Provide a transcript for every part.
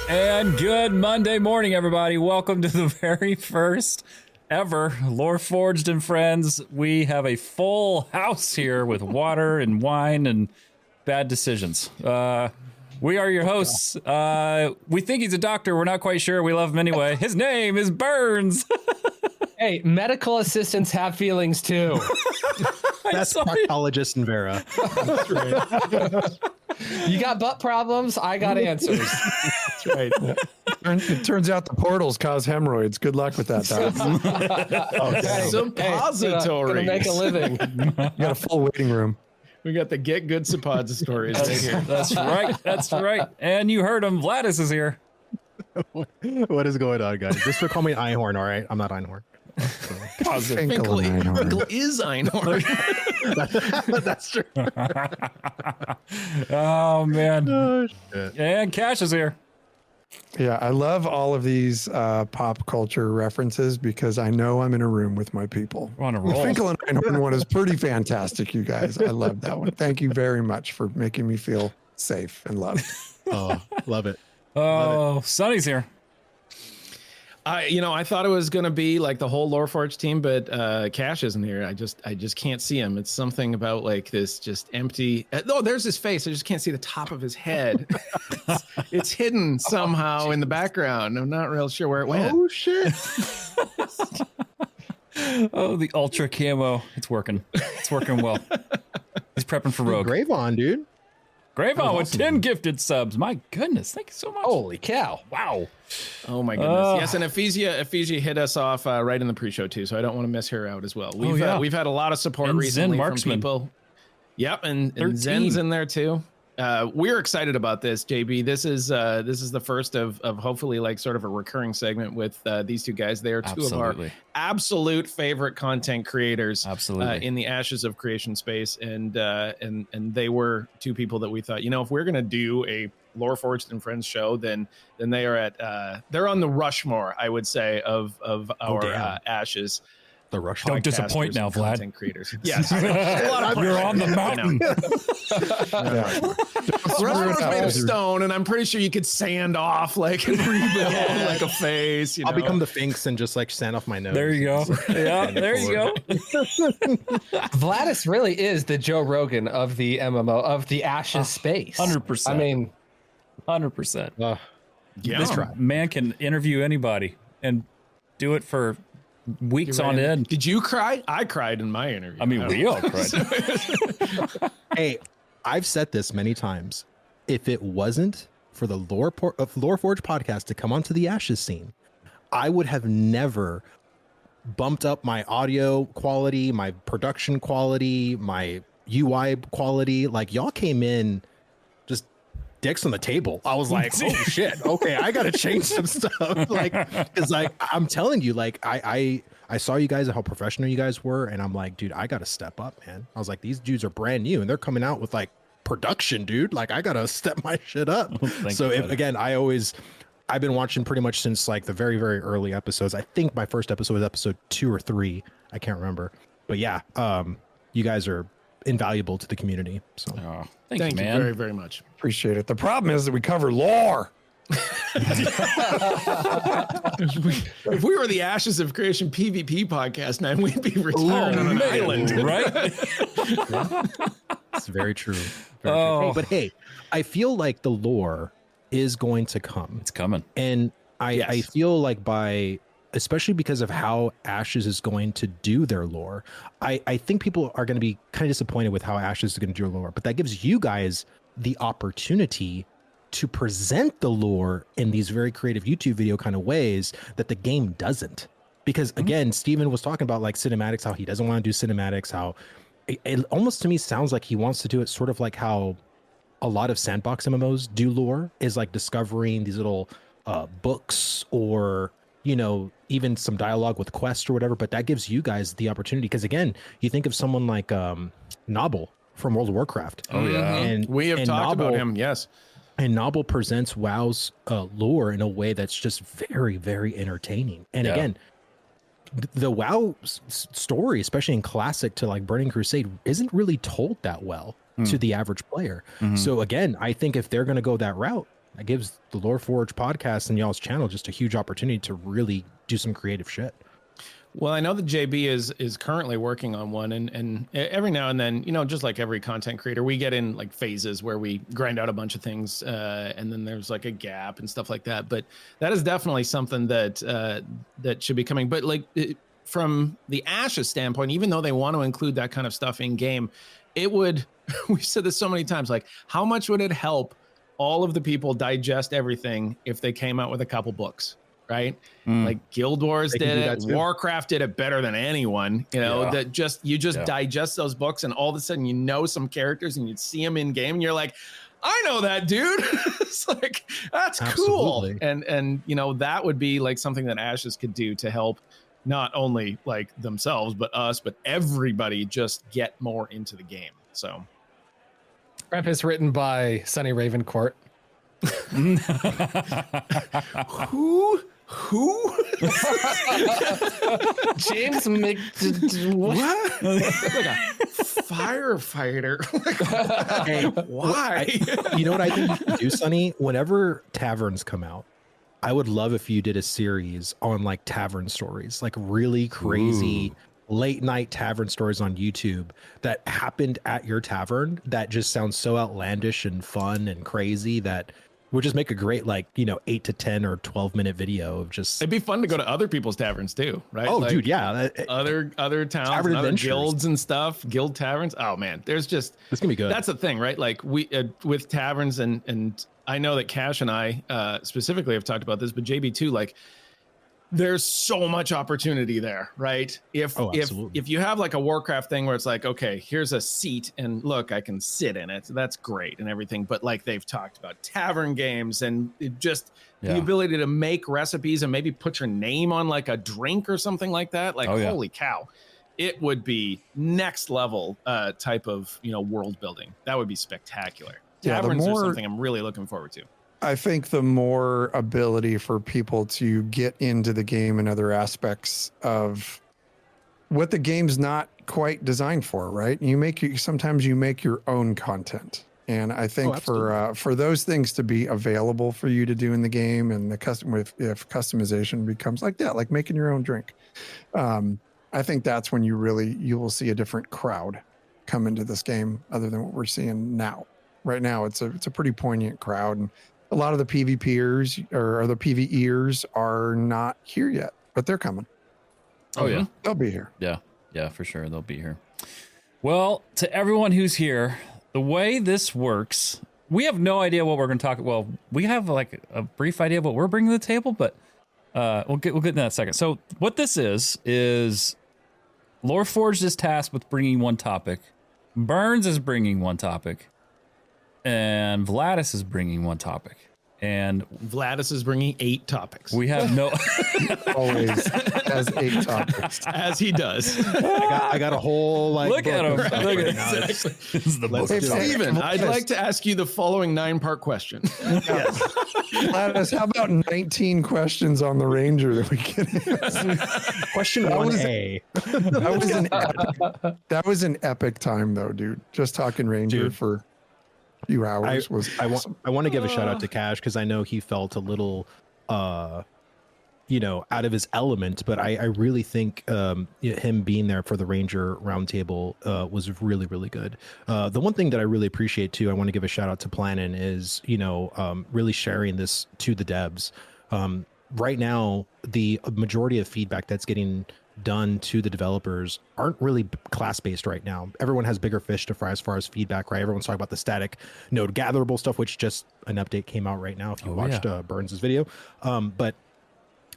And good Monday morning, everybody. Welcome to the very first ever LoreForged and Friends. We have a full house here with water and wine and bad decisions. We are your hosts. We think he's a doctor. We're not quite sure. We love him anyway. His name is Burns. Hey, medical assistants have feelings too. That's proctologist and Vera. That's right. You got butt problems? I got answers. That's right. It turns out the portals cause hemorrhoids. Good luck with that, Doc. Okay. Suppositories. Gonna make a living. You got a full waiting room. We got the get good suppositories right here. That's right. That's right. And you heard him. Vladus is here. What is going on, guys? Just call me Einhorn, all right? I'm not Einhorn. Finkel is Einhorn. That's true. Oh, man. Oh, shit. And Cash is here. Yeah, I love all of these pop culture references because I know I'm in a room with my people. We're on a The roll. Finkel and Einhorn one is pretty fantastic, you guys. I love that one. Thank you very much for making me feel safe and loved. Oh, love it. Oh, Sonny's here. I thought it was going to be like the whole LoreForged team, but Cash isn't here. I just can't see him. It's something about like this just empty. Oh, there's his face. I just can't see the top of his head. It's hidden somehow in the background. I'm not real sure where it went. Oh, shit. Oh, the ultra camo. It's working. It's working well. He's prepping for Rogue. Grave on, dude. Gravon with 10 gifted subs. My goodness. Thank you so much. Holy cow. Wow. Oh my goodness. Yes, and Ephesia hit us off right in the pre-show too, so I don't want to miss her out as well. We've had a lot of support And recently Zen from Marksman. people. Yep, and Zen's in there too. We're excited about this, JB. This is the first of hopefully like sort of a recurring segment with these two guys. They are two of our absolute favorite content creators in the Ashes of Creation space, and they were two people that we thought, if we're gonna do a LoreForged and Friends show, then they are at they're on the Rushmore, I would say, of our Ashes. The rush. Don't disappoint now, Vlad. Content creators. Yes, a lot of You're on the mountain. Rushmore's made of stone, and I'm pretty sure you could sand off like and rebuild like a face. I'll become the Sphinx and just like sand off my nose. There you go. Yeah, there you go. Vladus really is the Joe Rogan of the MMO, of the Ashes space. 100%. I mean, 100%. Yeah. Man can interview anybody and do it for weeks on end. Did you cry? I cried in my interview. I mean, we all cried. Hey, I've said this many times. If it wasn't for the LoreForge podcast to come onto the Ashes scene, I would have never bumped up my audio quality, my production quality, my UI quality. Like, y'all came in just dicks on the table. I was like, oh shit, okay, I gotta change some stuff. Like, because like I'm telling you, like I saw you guys and how professional you guys were, and I'm like, dude, I gotta step up, man. I was like, these dudes are brand new and they're coming out with like production, dude. Like, I gotta step my shit up. So again, I've been watching pretty much since like the very, very early episodes. I think my first episode was episode 2 or 3. I can't remember. But yeah, you guys are invaluable to the community. So thank you, man. very, very much. Appreciate it. The problem is that we cover lore. If we were the Ashes of Creation PvP podcast, man, we'd be retired on an island, right? It's very true. Very true. But hey, I feel like the lore is going to come. It's coming. And I feel like especially because of how Ashes is going to do their lore, I think people are going to be kind of disappointed with how Ashes is going to do their lore. But that gives you guys the opportunity to present the lore in these very creative YouTube video kind of ways that the game doesn't. Because again, Steven was talking about like cinematics, how he doesn't want to do cinematics, how it almost to me sounds like he wants to do it sort of like how a lot of sandbox MMOs do lore, is like discovering these little books or, even some dialogue with quests or whatever. But that gives you guys the opportunity. Because again, you think of someone like Nobble from World of Warcraft. Oh, yeah. And we have talked about him, yes. And Nobble presents WoW's lore in a way that's just very, very entertaining. And again, the WoW story, especially in Classic to like Burning Crusade, isn't really told that well to the average player. So again, I think if they're going to go that route, That gives the LoreForged podcast and y'all's channel just a huge opportunity to really do some creative shit. Well, I know that JB is currently working on one, and every now and then, just like every content creator, we get in like phases where we grind out a bunch of things, and then there's like a gap and stuff like that. But that is definitely something that that should be coming. But like from the Ashes standpoint, even though they want to include that kind of stuff in game, it would. We've said this so many times. Like, how much would it help all of the people digest everything if they came out with a couple books? Right? Like Guild Wars did it, Warcraft did it better than anyone, that you just digest those books and all of a sudden some characters and you'd see them in game and you're like, I know that dude. It's like, that's Absolutely. Cool. And that would be like something that Ashes could do to help not only like themselves, but us, but everybody just get more into the game. So preface written by Sunny Ravencourt. Who? James what? Like a firefighter. Hey, why? You know what I think you should do, Sonny? Whenever taverns come out, I would love if you did a series on like tavern stories, like really crazy late night tavern stories on YouTube that happened at your tavern that just sounds so outlandish and fun and crazy that would just make a great 8 to 10 or 12-minute video of just. It'd be fun to go to other people's taverns too, right? Oh, dude, yeah. Other towns, and other guilds and stuff, guild taverns. Oh man, there's just it's gonna be good. That's the thing, right? Like we with taverns and I know that Cash and I specifically have talked about this, but JB too. Like, there's so much opportunity there, right? If you have like a Warcraft thing where it's like, okay, here's a seat and look, I can sit in it. That's great and everything. But like they've talked about tavern games and the ability to make recipes and maybe put your name on like a drink or something like that. Like, holy cow, it would be next level type of, world building. That would be spectacular. Taverns are something I'm really looking forward to. I think the more ability for people to get into the game and other aspects of what the game's not quite designed for, right? Sometimes you make your own content. And I think for those things to be available for you to do in the game and if customization becomes like that, like making your own drink, I think that's when you will see a different crowd come into this game other than what we're seeing now. Right now, it's a pretty poignant crowd, and a lot of the PvPers or the PvEers are not here yet, but they're coming. Oh yeah, they'll be here. Yeah, for sure, they'll be here. Well, to everyone who's here, the way this works, we have no idea what we're going to talk. Well, we have like a brief idea of what we're bringing to the table, but we'll get in that in a second. So, what this is LoreForged is tasked with bringing one topic. Burns is bringing one topic. And Vladus is bringing one topic. And Vladus is bringing 8 topics. We have no... Always has 8 topics. As he does. I got a whole Look at him. Look at exactly. This is the book. Hey, Steven, I'd like to ask you the following 9-part question. Yes. Vladus, how about 19 questions on the Ranger that we can answer? Question 1A. That was an epic time though, dude. Just talking Ranger for few hours I want to give a shout out to Cash because I know he felt a little out of his element, but I really think him being there for the Ranger roundtable was really, really good. The one thing that I really appreciate too, I want to give a shout out to Planin is really sharing this to the devs. Right now, the majority of feedback that's getting done to the developers aren't really class based right now. Everyone has bigger fish to fry as far as feedback, right? Everyone's talking about the static node gatherable stuff, which just an update came out right now if you watched Burns's video. But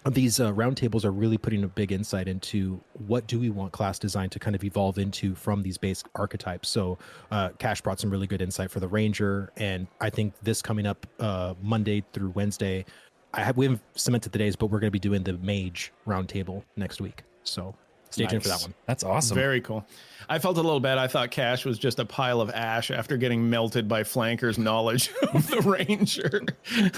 these roundtables are really putting a big insight into what do we want class design to kind of evolve into from these base archetypes. So Cash brought some really good insight for the Ranger, and I think this coming up Monday through Wednesday, we haven't cemented the days, but we're going to be doing the Mage roundtable next week. So stay tuned for that one. That's awesome. Very cool. I felt a little bad. I thought Cash was just a pile of ash after getting melted by Flanker's knowledge of the Ranger.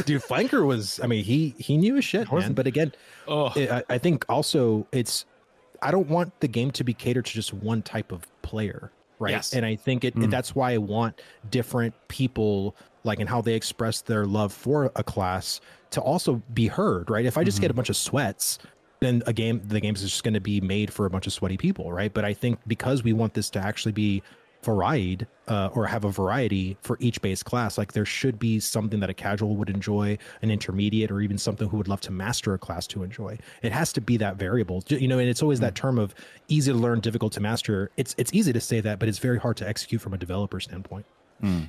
Dude, Flanker was, he knew his shit, man. But again, I think also I don't want the game to be catered to just one type of player. right? Yes. And I think that's why I want different people, like, and how they express their love for a class to also be heard, right? If I just get a bunch of sweats, then the game's just going to be made for a bunch of sweaty people, right? But I think because we want this to actually be varied, or have a variety for each base class, like there should be something that a casual would enjoy, an intermediate, or even something who would love to master a class to enjoy. It has to be that variable, you know. And it's always that term of easy to learn, difficult to master. It's easy to say that, but it's very hard to execute from a developer standpoint.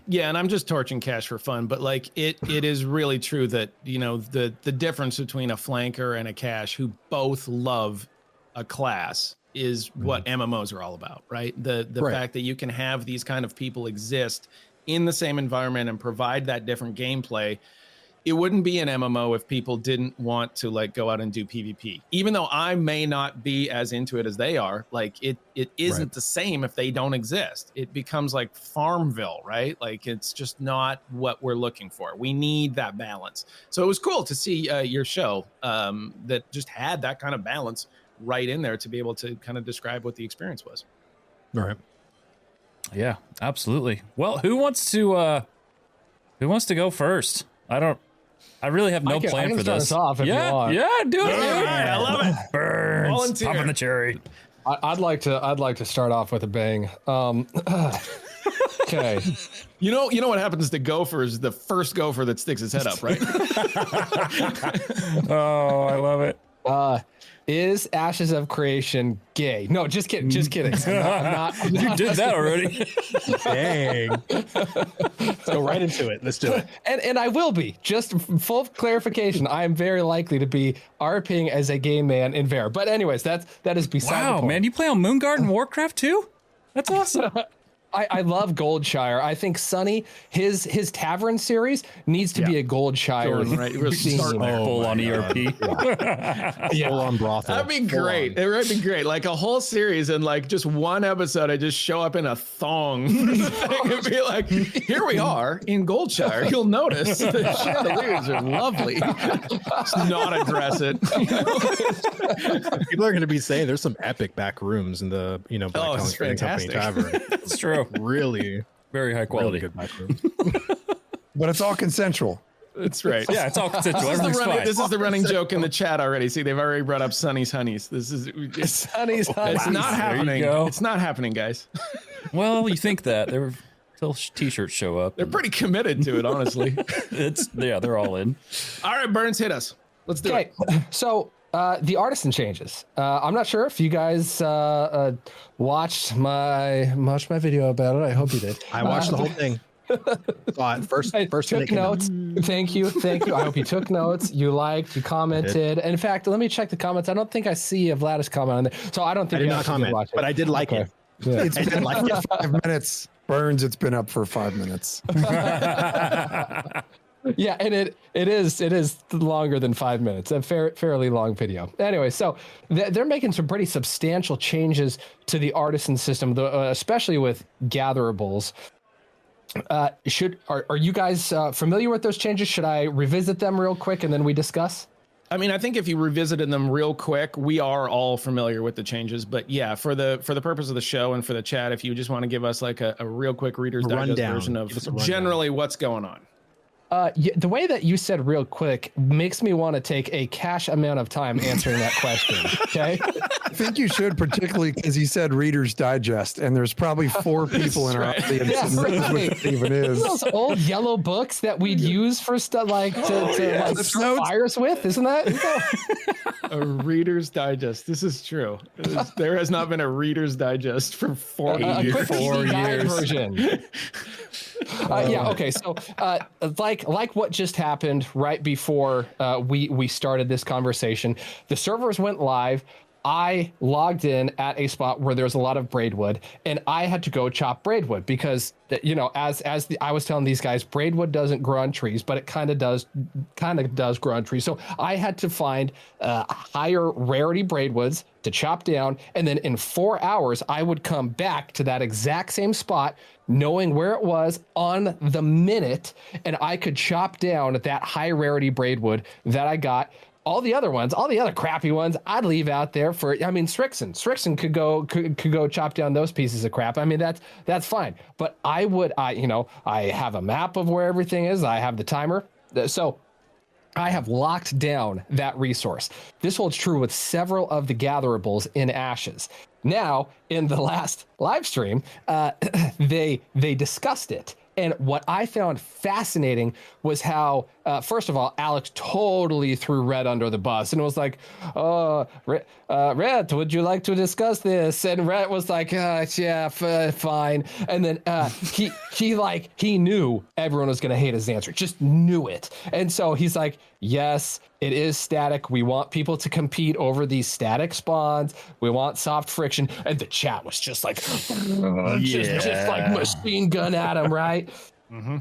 Yeah, and I'm just torching Cash for fun, but like it is really true that, you know, the difference between a flanker and a Cash who both love a class is what MMOs are all about, right? The fact that you can have these kind of people exist in the same environment and provide that different gameplay. It wouldn't be an MMO if people didn't want to like go out and do PvP. Even though I may not be as into it as they are, like it isn't the same if they don't exist. It becomes like Farmville, right? Like it's just not what we're looking for. We need that balance. So it was cool to see your show that just had that kind of balance right in there to be able to kind of describe what the experience was. All right. Yeah, absolutely. Well, who wants to go first? I really have no plan for this. Off if you want. Yeah, do it. All right, I love it. Burns. Volunteer. Popping the cherry. I'd like to start off with a bang. Okay. You know what happens to gophers? The first gopher that sticks his head up, right? Oh, I love it. Is Ashes of Creation gay? No, just kidding. Just kidding. You did that already. Dang. Let's go right into it. Let's do it. And I will be. Just full clarification. I am very likely to be RPing as a gay man in Vare. But anyways, that is beside the Wow, point. man, you play on Moonguard and Warcraft too? That's awesome. I love Goldshire. I think Sonny, his Tavern series needs to be a Goldshire. Right, we're starting Full on ERP. Full on brothel. That'd be great. It would be great. Like a whole series and like just one episode, I just show up in a thong. It'd be like, here we are in Goldshire. You'll notice the chandeliers are lovely. Just not address it. People are going to be saying there's some epic back rooms in the, you know, Black it's Trading Company fantastic. Tavern. It's true. Really, Very high quality. really good back rooms. But it's all consensual. That's right. Yeah, it's all consensual. Everything's fine. This is the running joke in the chat already. See, they've already brought up Sonny's Honeys. It's Sonny's Honeys. It's not happening. go. It's not happening, guys. Well, you think that. They're till t-shirts show up. They're pretty committed to it, honestly. They're all in. All right, Burns, hit us. Let's do it. So the Artisan Changes. I'm not sure if you guys watched my video about it. I hope you did. I watched the whole thing. First took notes. Thank you. I hope you took notes. You liked. You commented. In fact, let me check the comments. I don't think I see a Vladus comment on there, so I don't think I did not comment, but I did like it. Yeah. It's been up for 5 minutes. Burns, it's been up for 5 minutes. Yeah, and it is longer than 5 minutes. A fairly long video. Anyway, so they're making some pretty substantial changes to the Artisan system, especially with gatherables. Are you guys familiar with those changes? Should I revisit them real quick and then we discuss? I mean, I think if you revisited them real quick, we are all familiar with the changes. But yeah, for the purpose of the show and for the chat, if you just want to give us like a real quick Reader's Digest version of generally what's going on. The way that you said real quick makes me want to take a cash amount of time answering that question. Okay. I think you should, particularly because he said Reader's Digest, and there's probably 4 people in our audience that knows what it even is. Those old yellow books that we'd use for stuff like to start fires with, isn't that? A Reader's Digest. This is true. There has not been a Reader's Digest for 44 years. Version. Yeah. Okay. So, like what just happened right before we started this conversation, the servers went live. I logged in at a spot where there's a lot of braidwood, and I had to go chop braidwood because, you know, I was telling these guys, braidwood doesn't grow on trees, but it kind of does grow on trees. So I had to find higher rarity braidwoods to chop down, and then in 4 hours I would come back to that exact same spot, knowing where it was on the minute, and I could chop down that high rarity braidwood that I got. all the other ones, all the other crappy ones, I'd leave out there for. I mean, Strixon could go chop down those pieces of crap. I mean, that's fine. But I have a map of where everything is. I have the timer, so I have locked down that resource. This holds true with several of the gatherables in Ashes. Now, in the last live stream, they discussed it. And what I found fascinating was how, first of all, Alex totally threw Red under the bus and was like, "Oh, Red, would you like to discuss this?" And Red was like, "Yeah, fine." And then he knew everyone was going to hate his answer, just knew it. And so he's like, "Yes, it is static. We want people to compete over these static spawns. We want soft friction." And the chat was just like, just like machine gun at him, right? Mm-hmm.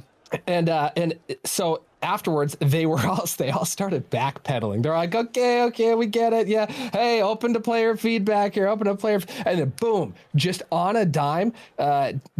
And so afterwards, they all started backpedaling. They're like, okay, we get it. Yeah, hey, open to player feedback here, and then boom, just on a dime,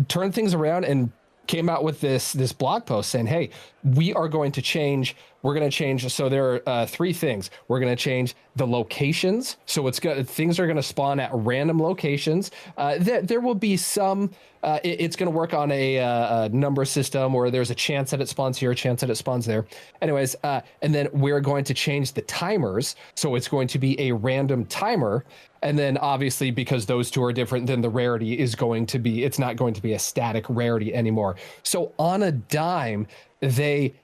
turned things around and came out with this blog post saying, hey, we're going to change. So there are 3 things. We're going to change the locations. So things are going to spawn at random locations. There will be some, it's going to work on a number system where there's a chance that it spawns here, a chance that it spawns there. Anyways, and then we're going to change the timers. So it's going to be a random timer. And then obviously, because those two are different, then the rarity it's not going to be a static rarity anymore. So on a dime, they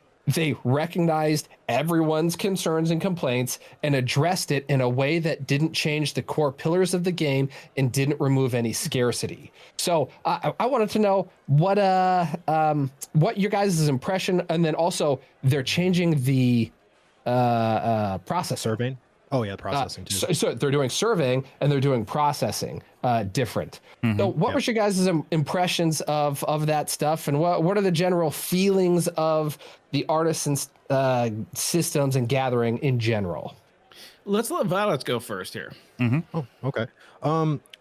recognized everyone's concerns and complaints and addressed it in a way that didn't change the core pillars of the game and didn't remove any scarcity. So I wanted to know what your guys' impression, and then also they're changing the process. Surveying? Oh yeah, processing too. So they're doing surveying and they're doing processing different. Mm-hmm. So what was your guys' impressions of that stuff, and what are the general feelings of the Artisans systems and gathering in general? Let's let Violet go first here. Mm-hmm. Oh, okay.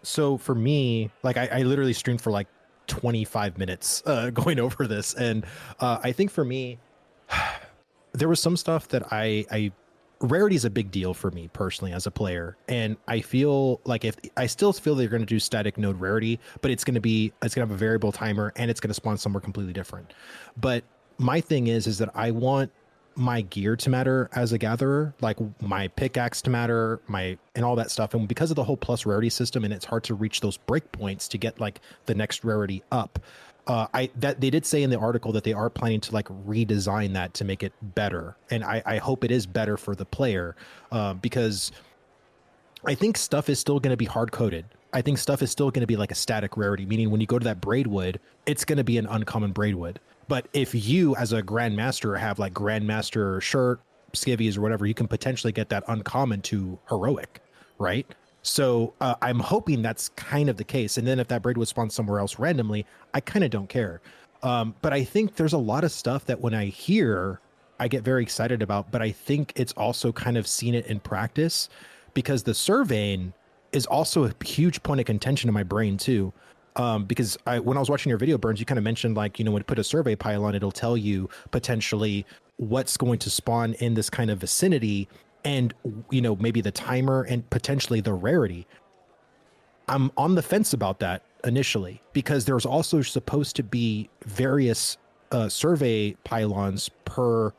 So for me, like I literally streamed for like 25 minutes going over this, and I think for me, there was some stuff that I rarity is a big deal for me personally as a player, and I feel like I still feel they're going to do static node rarity, but it's going to have a variable timer and it's going to spawn somewhere completely different. But my thing is that I want my gear to matter as a gatherer, like my pickaxe to matter, and all that stuff. And because of the whole plus rarity system, and it's hard to reach those breakpoints to get like the next rarity up. That they did say in the article that they are planning to like redesign that to make it better, and I hope it is better for the player, because I think stuff is still going to be hard coded. I think stuff is still going to be like a static rarity, meaning when you go to that braidwood, it's going to be an uncommon braidwood. But if you as a grandmaster have like grandmaster shirt, skivvies, or whatever, you can potentially get that uncommon to heroic, right? So I'm hoping that's kind of the case. And then if that braid would spawn somewhere else randomly, I kind of don't care. But I think there's a lot of stuff that when I hear, I get very excited about. But I think it's also kind of seen it in practice, because the surveying is also a huge point of contention in my brain too. Because when I was watching your video, Burns, you kind of mentioned like, when you put a survey pylon, it'll tell you potentially what's going to spawn in this kind of vicinity. And, maybe the timer and potentially the rarity. I'm on the fence about that initially, because there's also supposed to be various survey pylons per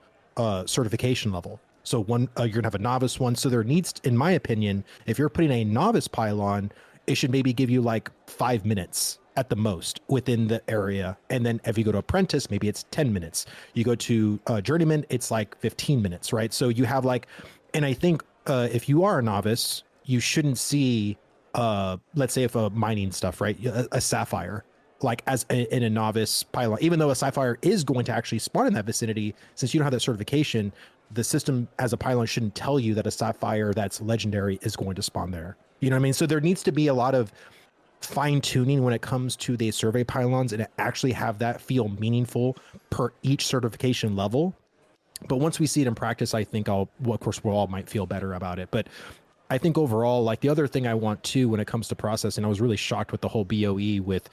certification level. So one, you're gonna have a novice one. So there needs, in my opinion, if you're putting a novice pylon, it should maybe give you like 5 minutes at the most within the area. And then if you go to apprentice, maybe it's 10 minutes. You go to journeyman, it's like 15 minutes, right? So you have like, and I think if you are a novice, you shouldn't see, let's say if a mining stuff, right? A sapphire, like in a novice pylon, even though a sapphire is going to actually spawn in that vicinity, since you don't have that certification, the system as a pylon shouldn't tell you that a sapphire that's legendary is going to spawn there. You know what I mean? So there needs to be a lot of fine tuning when it comes to the survey pylons, and actually have that feel meaningful per each certification level. But once we see it in practice, I think of course, we all might feel better about it. But I think overall, like the other thing I want too, when it comes to process, and I was really shocked with the whole BOE with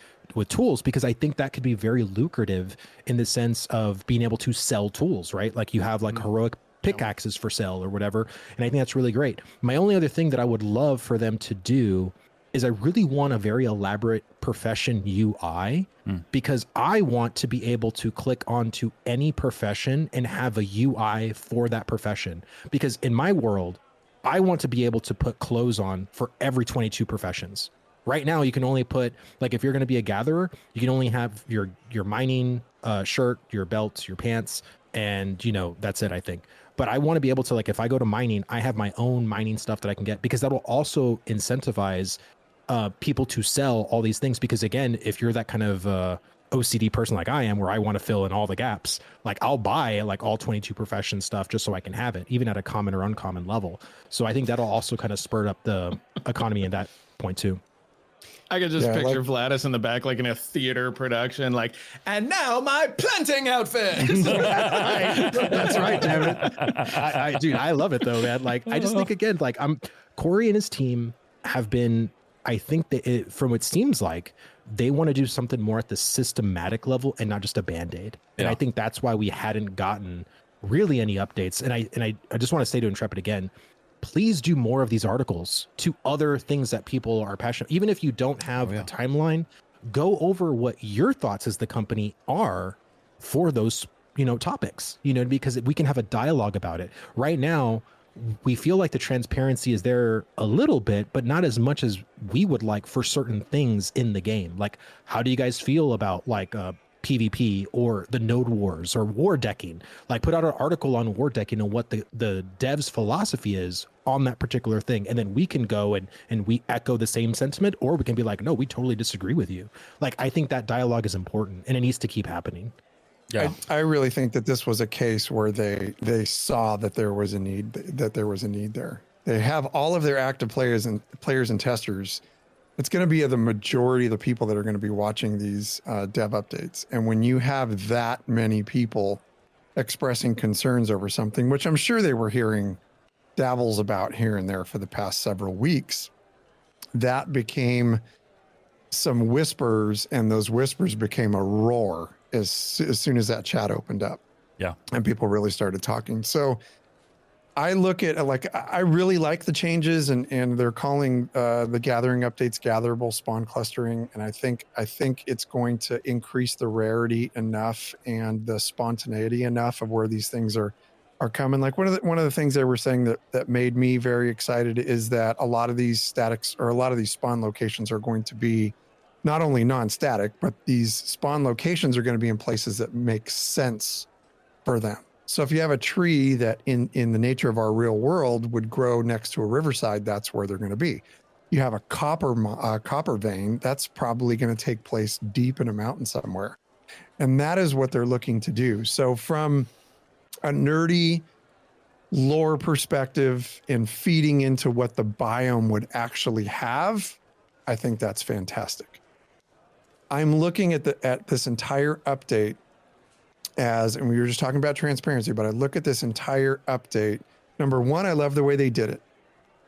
tools, because I think that could be very lucrative in the sense of being able to sell tools, right? Like you have like heroic pickaxes for sale or whatever. And I think that's really great. My only other thing that I would love for them to do is I really want a very elaborate profession UI, because I want to be able to click onto any profession and have a UI for that profession. Because in my world, I want to be able to put clothes on for every 22 professions. Right now, you can only put, like, if you're going to be a gatherer, you can only have your mining shirt, your belts, your pants, and, you know, that's it, I think. But I want to be able to, like, if I go to mining, I have my own mining stuff that I can get, because that will also incentivize people to sell all these things. Because again, if you're that kind of OCD person like I am, where I want to fill in all the gaps, like I'll buy like all 22 profession stuff just so I can have it, even at a common or uncommon level. So I think that'll also kind of spur up the economy in that point too. I could just picture Vladus in the back, like in a theater production, like, and now my planting outfit. That's right, damn it. Dude, I love it though, man. Like, I just think again, like Corey and his team have been, I think that from what it seems like, they want to do something more at the systematic level and not just a Band-Aid. And I think that's why we hadn't gotten really any updates. And I just want to say to Intrepid again, please do more of these articles to other things that people are passionate. Even if you don't have a timeline, go over what your thoughts as the company are for those, you know, topics, you know, because we can have a dialogue about it. Right now, we feel like the transparency is there a little bit, but not as much as we would like for certain things in the game. Like, how do you guys feel about like PvP or the node wars or war decking? Like, put out an article on war decking and what the devs' philosophy is on that particular thing. And then we can go and we echo the same sentiment, or we can be like, no, we totally disagree with you. Like, I think that dialogue is important and it needs to keep happening. Yeah. I really think that this was a case where they saw that there was a need, there. They have all of their active players and testers. It's going to be the majority of the people that are going to be watching these dev updates. And when you have that many people expressing concerns over something, which I'm sure they were hearing dabbles about here and there for the past several weeks, that became some whispers, and those whispers became a roar as soon as that chat opened up. Yeah. And people really started talking. So I look at I really like the changes, and they're calling the gathering updates gatherable spawn clustering. And I think it's going to increase the rarity enough and the spontaneity enough of where these things are coming. Like one of the things they were saying that made me very excited is that a lot of these statics, or a lot of these spawn locations, are going to be not only non-static, but these spawn locations are going to be in places that make sense for them. So if you have a tree that in the nature of our real world would grow next to a riverside, that's where they're going to be. You have a copper vein, that's probably going to take place deep in a mountain somewhere. And that is what they're looking to do. So from a nerdy lore perspective and feeding into what the biome would actually have, I think that's fantastic. I'm looking at this entire update and we were just talking about transparency, but I look at this entire update. Number one, I love the way they did it.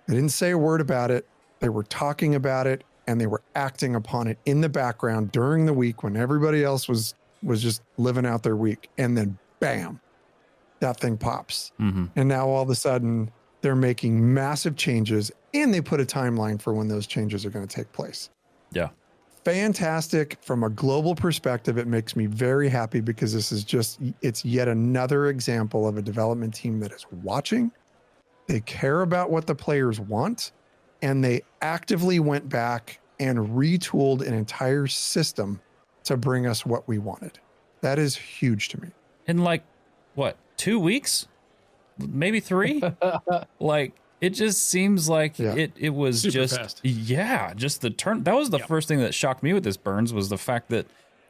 They didn't say a word about it. They were talking about it, and they were acting upon it in the background during the week when everybody else was just living out their week. And then bam, that thing pops. Mm-hmm. And now all of a sudden they're making massive changes, and they put a timeline for when those changes are going to take place. Yeah. Fantastic. From a global perspective, it makes me very happy, because it's yet another example of a development team that is watching. They care about what the players want, and they actively went back and retooled an entire system to bring us what we wanted. That is huge to me. In like, what, 2 weeks? Maybe 3? Like, it just seems like it was super just fast. Just the turn. That was the first thing that shocked me with this, Burns, was the fact that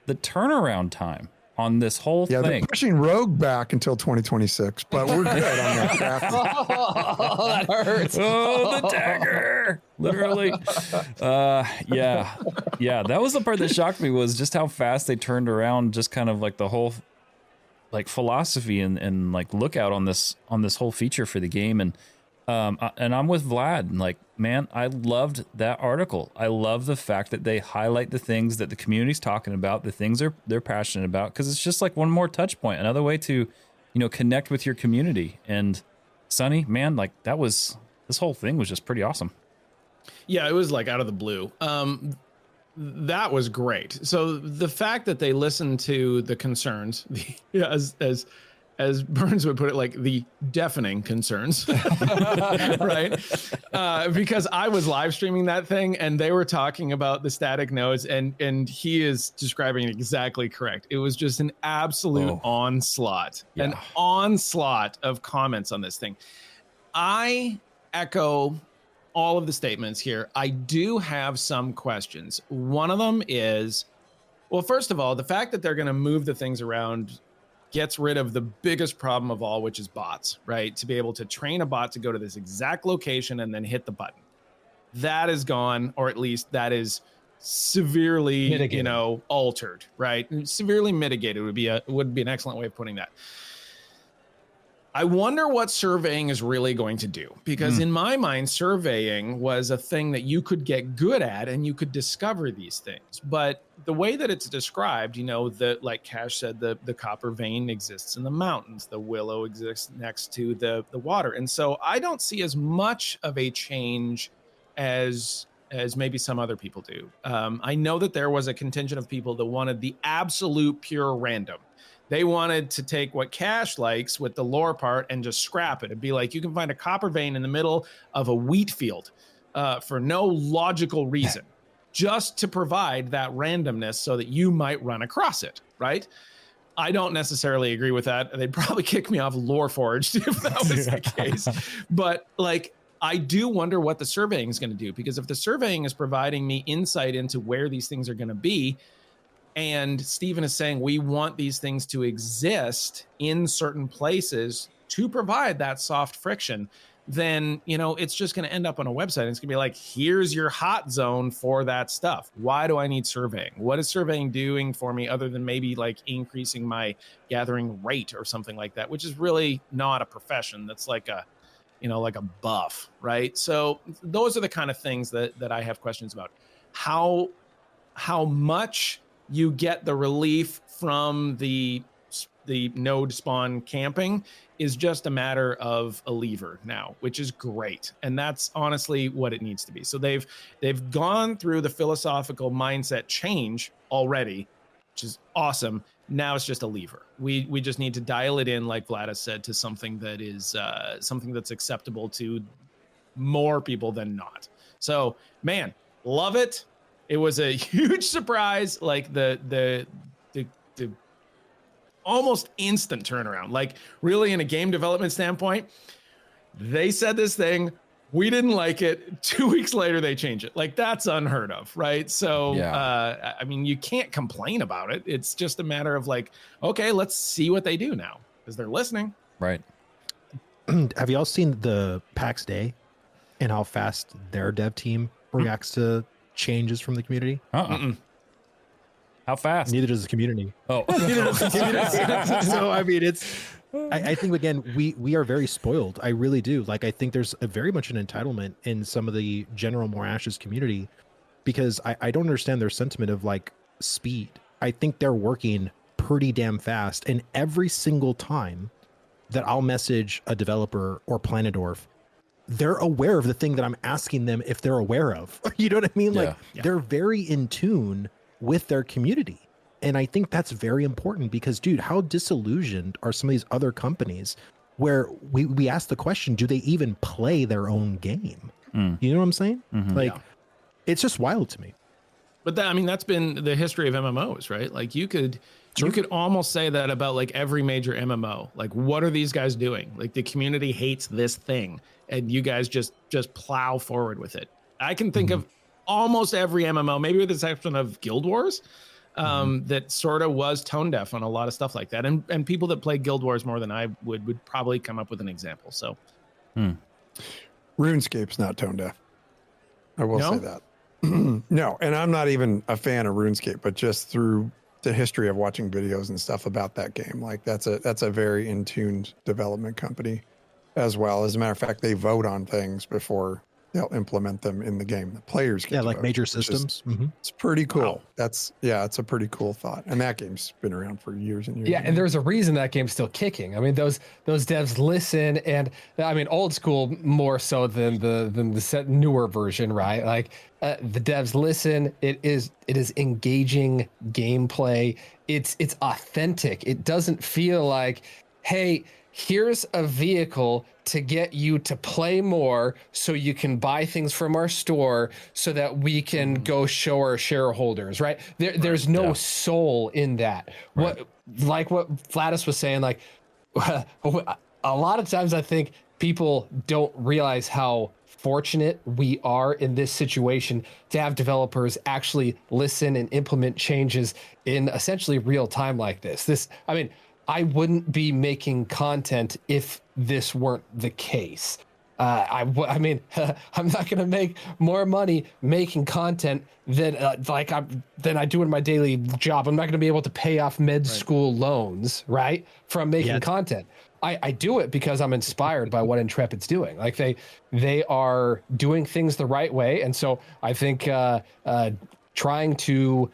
the turnaround time on this whole thing. They're pushing Rogue back until 2026, but we're good on that. Oh, that hurts. Oh, the dagger! Literally. Yeah. That was the part that shocked me, was just how fast they turned around. Just kind of like the whole like philosophy and like lookout on this whole feature for the game. And I'm with Vlad. Like, man, I loved that article. I love the fact that they highlight the things that the community's talking about, the things they're passionate about, because it's just like one more touch point, another way to, connect with your community. And Sonny, man, like this whole thing was just pretty awesome. Yeah, it was like out of the blue. That was great. So the fact that they listened to the concerns, as Burns would put it, like the deafening concerns, right? Because I was live streaming that thing and they were talking about the static nodes, and he is describing it exactly correct. It was just an absolute onslaught, an onslaught of comments on this thing. I echo all of the statements here. I do have some questions. One of them is, well, first of all, the fact that they're going to move the things around gets rid of the biggest problem of all, which is bots, right? To be able to train a bot to go to this exact location and then hit the button. That is gone, or at least that is severely, mitigated. Altered, right? Severely mitigated would be an excellent way of putting that. I wonder what surveying is really going to do, because in my mind, surveying was a thing that you could get good at and you could discover these things. But the way that it's described, like Cash said, the copper vein exists in the mountains, the willow exists next to the water. And so I don't see as much of a change as maybe some other people do. I know that there was a contingent of people that wanted the absolute pure random. They wanted to take what Cash likes with the lore part and just scrap it. It'd be like, you can find a copper vein in the middle of a wheat field for no logical reason, just to provide that randomness so that you might run across it, right? I don't necessarily agree with that. They'd probably kick me off LoreForged if that was the case. But I do wonder what the surveying is going to do, because if the surveying is providing me insight into where these things are going to be, and Stephen is saying we want these things to exist in certain places to provide that soft friction, then, it's just going to end up on a website. And it's going to be like, here's your hot zone for that stuff. Why do I need surveying? What is surveying doing for me other than maybe like increasing my gathering rate or something like that, which is really not a profession. That's like a buff, right? So those are the kind of things that I have questions about. How much you get the relief from the node spawn camping is just a matter of a lever now, which is great. And that's honestly what it needs to be. So they've gone through the philosophical mindset change already, which is awesome. Now it's just a lever. We just need to dial it in, like Vladus said, to something that is something that's acceptable to more people than not. So, man, love it. It was a huge surprise, like the almost instant turnaround. Like, really, in a game development standpoint, they said this thing, we didn't like it. 2 weeks later, they change it. Like, that's unheard of, right? So, I mean, you can't complain about it. It's just a matter of like, okay, let's see what they do now, because they're listening. Right. Have y'all seen the PAX Day and how fast their dev team reacts to changes from the community? How fast? Neither does the community. Oh, neither does the community. So I mean, I think again, we are very spoiled. I really do. Like, I think there's very much an entitlement in some of the general More Ashes community, because I don't understand their sentiment of like speed. I think they're working pretty damn fast, and every single time that I'll message a developer or Planetdorf, they're aware of the thing that I'm asking them if they're aware of. You know what I mean? Like, they're very in tune with their community. And I think that's very important, because, dude, how disillusioned are some of these other companies where we ask the question, do they even play their own game? You know what I'm saying? It's just wild to me. But that's been the history of MMOs, right? Like, you could almost say that about like every major MMO. Like, what are these guys doing? Like, the community hates this thing, and you guys just plow forward with it. I can think of almost every MMO, maybe with the exception of Guild Wars, that sort of was tone deaf on a lot of stuff like that. And people that play Guild Wars more than I would probably come up with an example. So RuneScape's not tone deaf. I will say that. No, and I'm not even a fan of RuneScape, but just through the history of watching videos and stuff about that game, like that's a very in-tuned development company as well. As a matter of fact, they vote on things before they'll implement them in the game. The players get like vote, major systems. It's pretty cool. Wow. It's a pretty cool thought. And that game's been around for years and years. Yeah, and there's a reason that game's still kicking. I mean, those devs listen, and I mean, old school more so than the newer version, right? Like the devs listen. It is engaging gameplay. It's authentic. It doesn't feel like, hey, here's a vehicle to get you to play more so you can buy things from our store so that we can go show our shareholders, right? There's no soul in that. Right. What Vladus was saying, like a lot of times I think people don't realize how fortunate we are in this situation to have developers actually listen and implement changes in essentially real time like this. I mean, I wouldn't be making content if this weren't the case. I mean, I'm not going to make more money making content than I do in my daily job. I'm not going to be able to pay off med school loans, right, from making content. I do it because I'm inspired by what Intrepid's doing. Like they are doing things the right way, and so I think trying to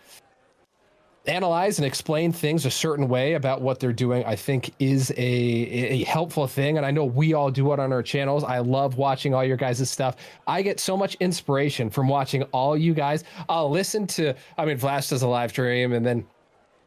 analyze and explain things a certain way about what they're doing, I think is a helpful thing. And I know we all do it on our channels. I love watching all your guys' stuff. I get so much inspiration from watching all you guys. I'll listen to, I mean, Vlash does a live stream, and then,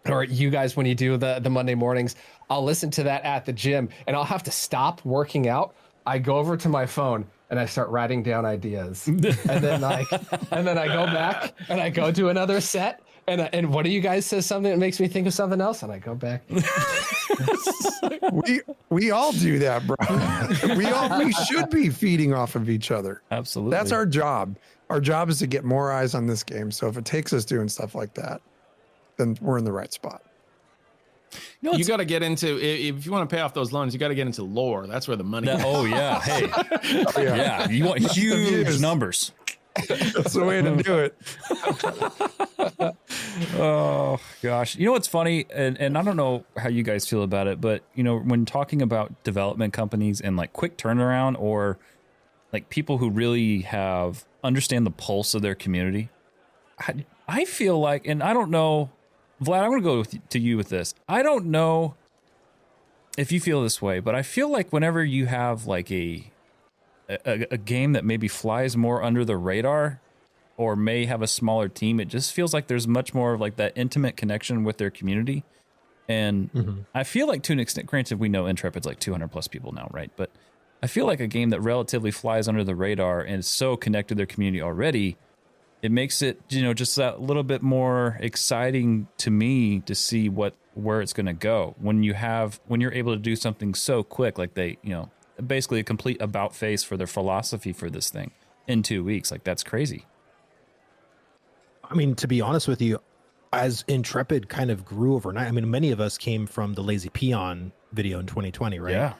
or you guys, when you do the Monday mornings, I'll listen to that at the gym, and I'll have to stop working out. I go over to my phone and I start writing down ideas, and then I go back and I go do another set. And one of you guys says something that makes me think of something else, and I go back. we all do that, bro. We should be feeding off of each other. Absolutely. That's our job. Our job is to get more eyes on this game. So if it takes us doing stuff like that, then we're in the right spot. You got to get into, if you want to pay off those loans, you got to get into lore. That's where the money is. Oh yeah. Hey. Yeah. You want huge numbers. That's the way to do it. Oh gosh, you know what's funny, and I don't know how you guys feel about it, but you know, when talking about development companies and like quick turnaround, or like people who really understand the pulse of their community, I feel like, and I don't know, Vlad, I'm gonna go to you with this. I don't know if you feel this way, but I feel like whenever you have like a game that maybe flies more under the radar or may have a smaller team, it just feels like there's much more of like that intimate connection with their community. And I feel like, to an extent, granted, we know Intrepid's like 200 plus people now, right? But I feel like a game that relatively flies under the radar and is so connected to their community already, it makes it, you know, just that little bit more exciting to me to see where it's going to go when you're able to do something so quick, like they, you know, basically a complete about face for their philosophy for this thing in 2 weeks. Like, that's crazy. I mean, to be honest with you, as Intrepid kind of grew overnight, I mean, many of us came from the Lazy Peon video in 2020, right? Yeah.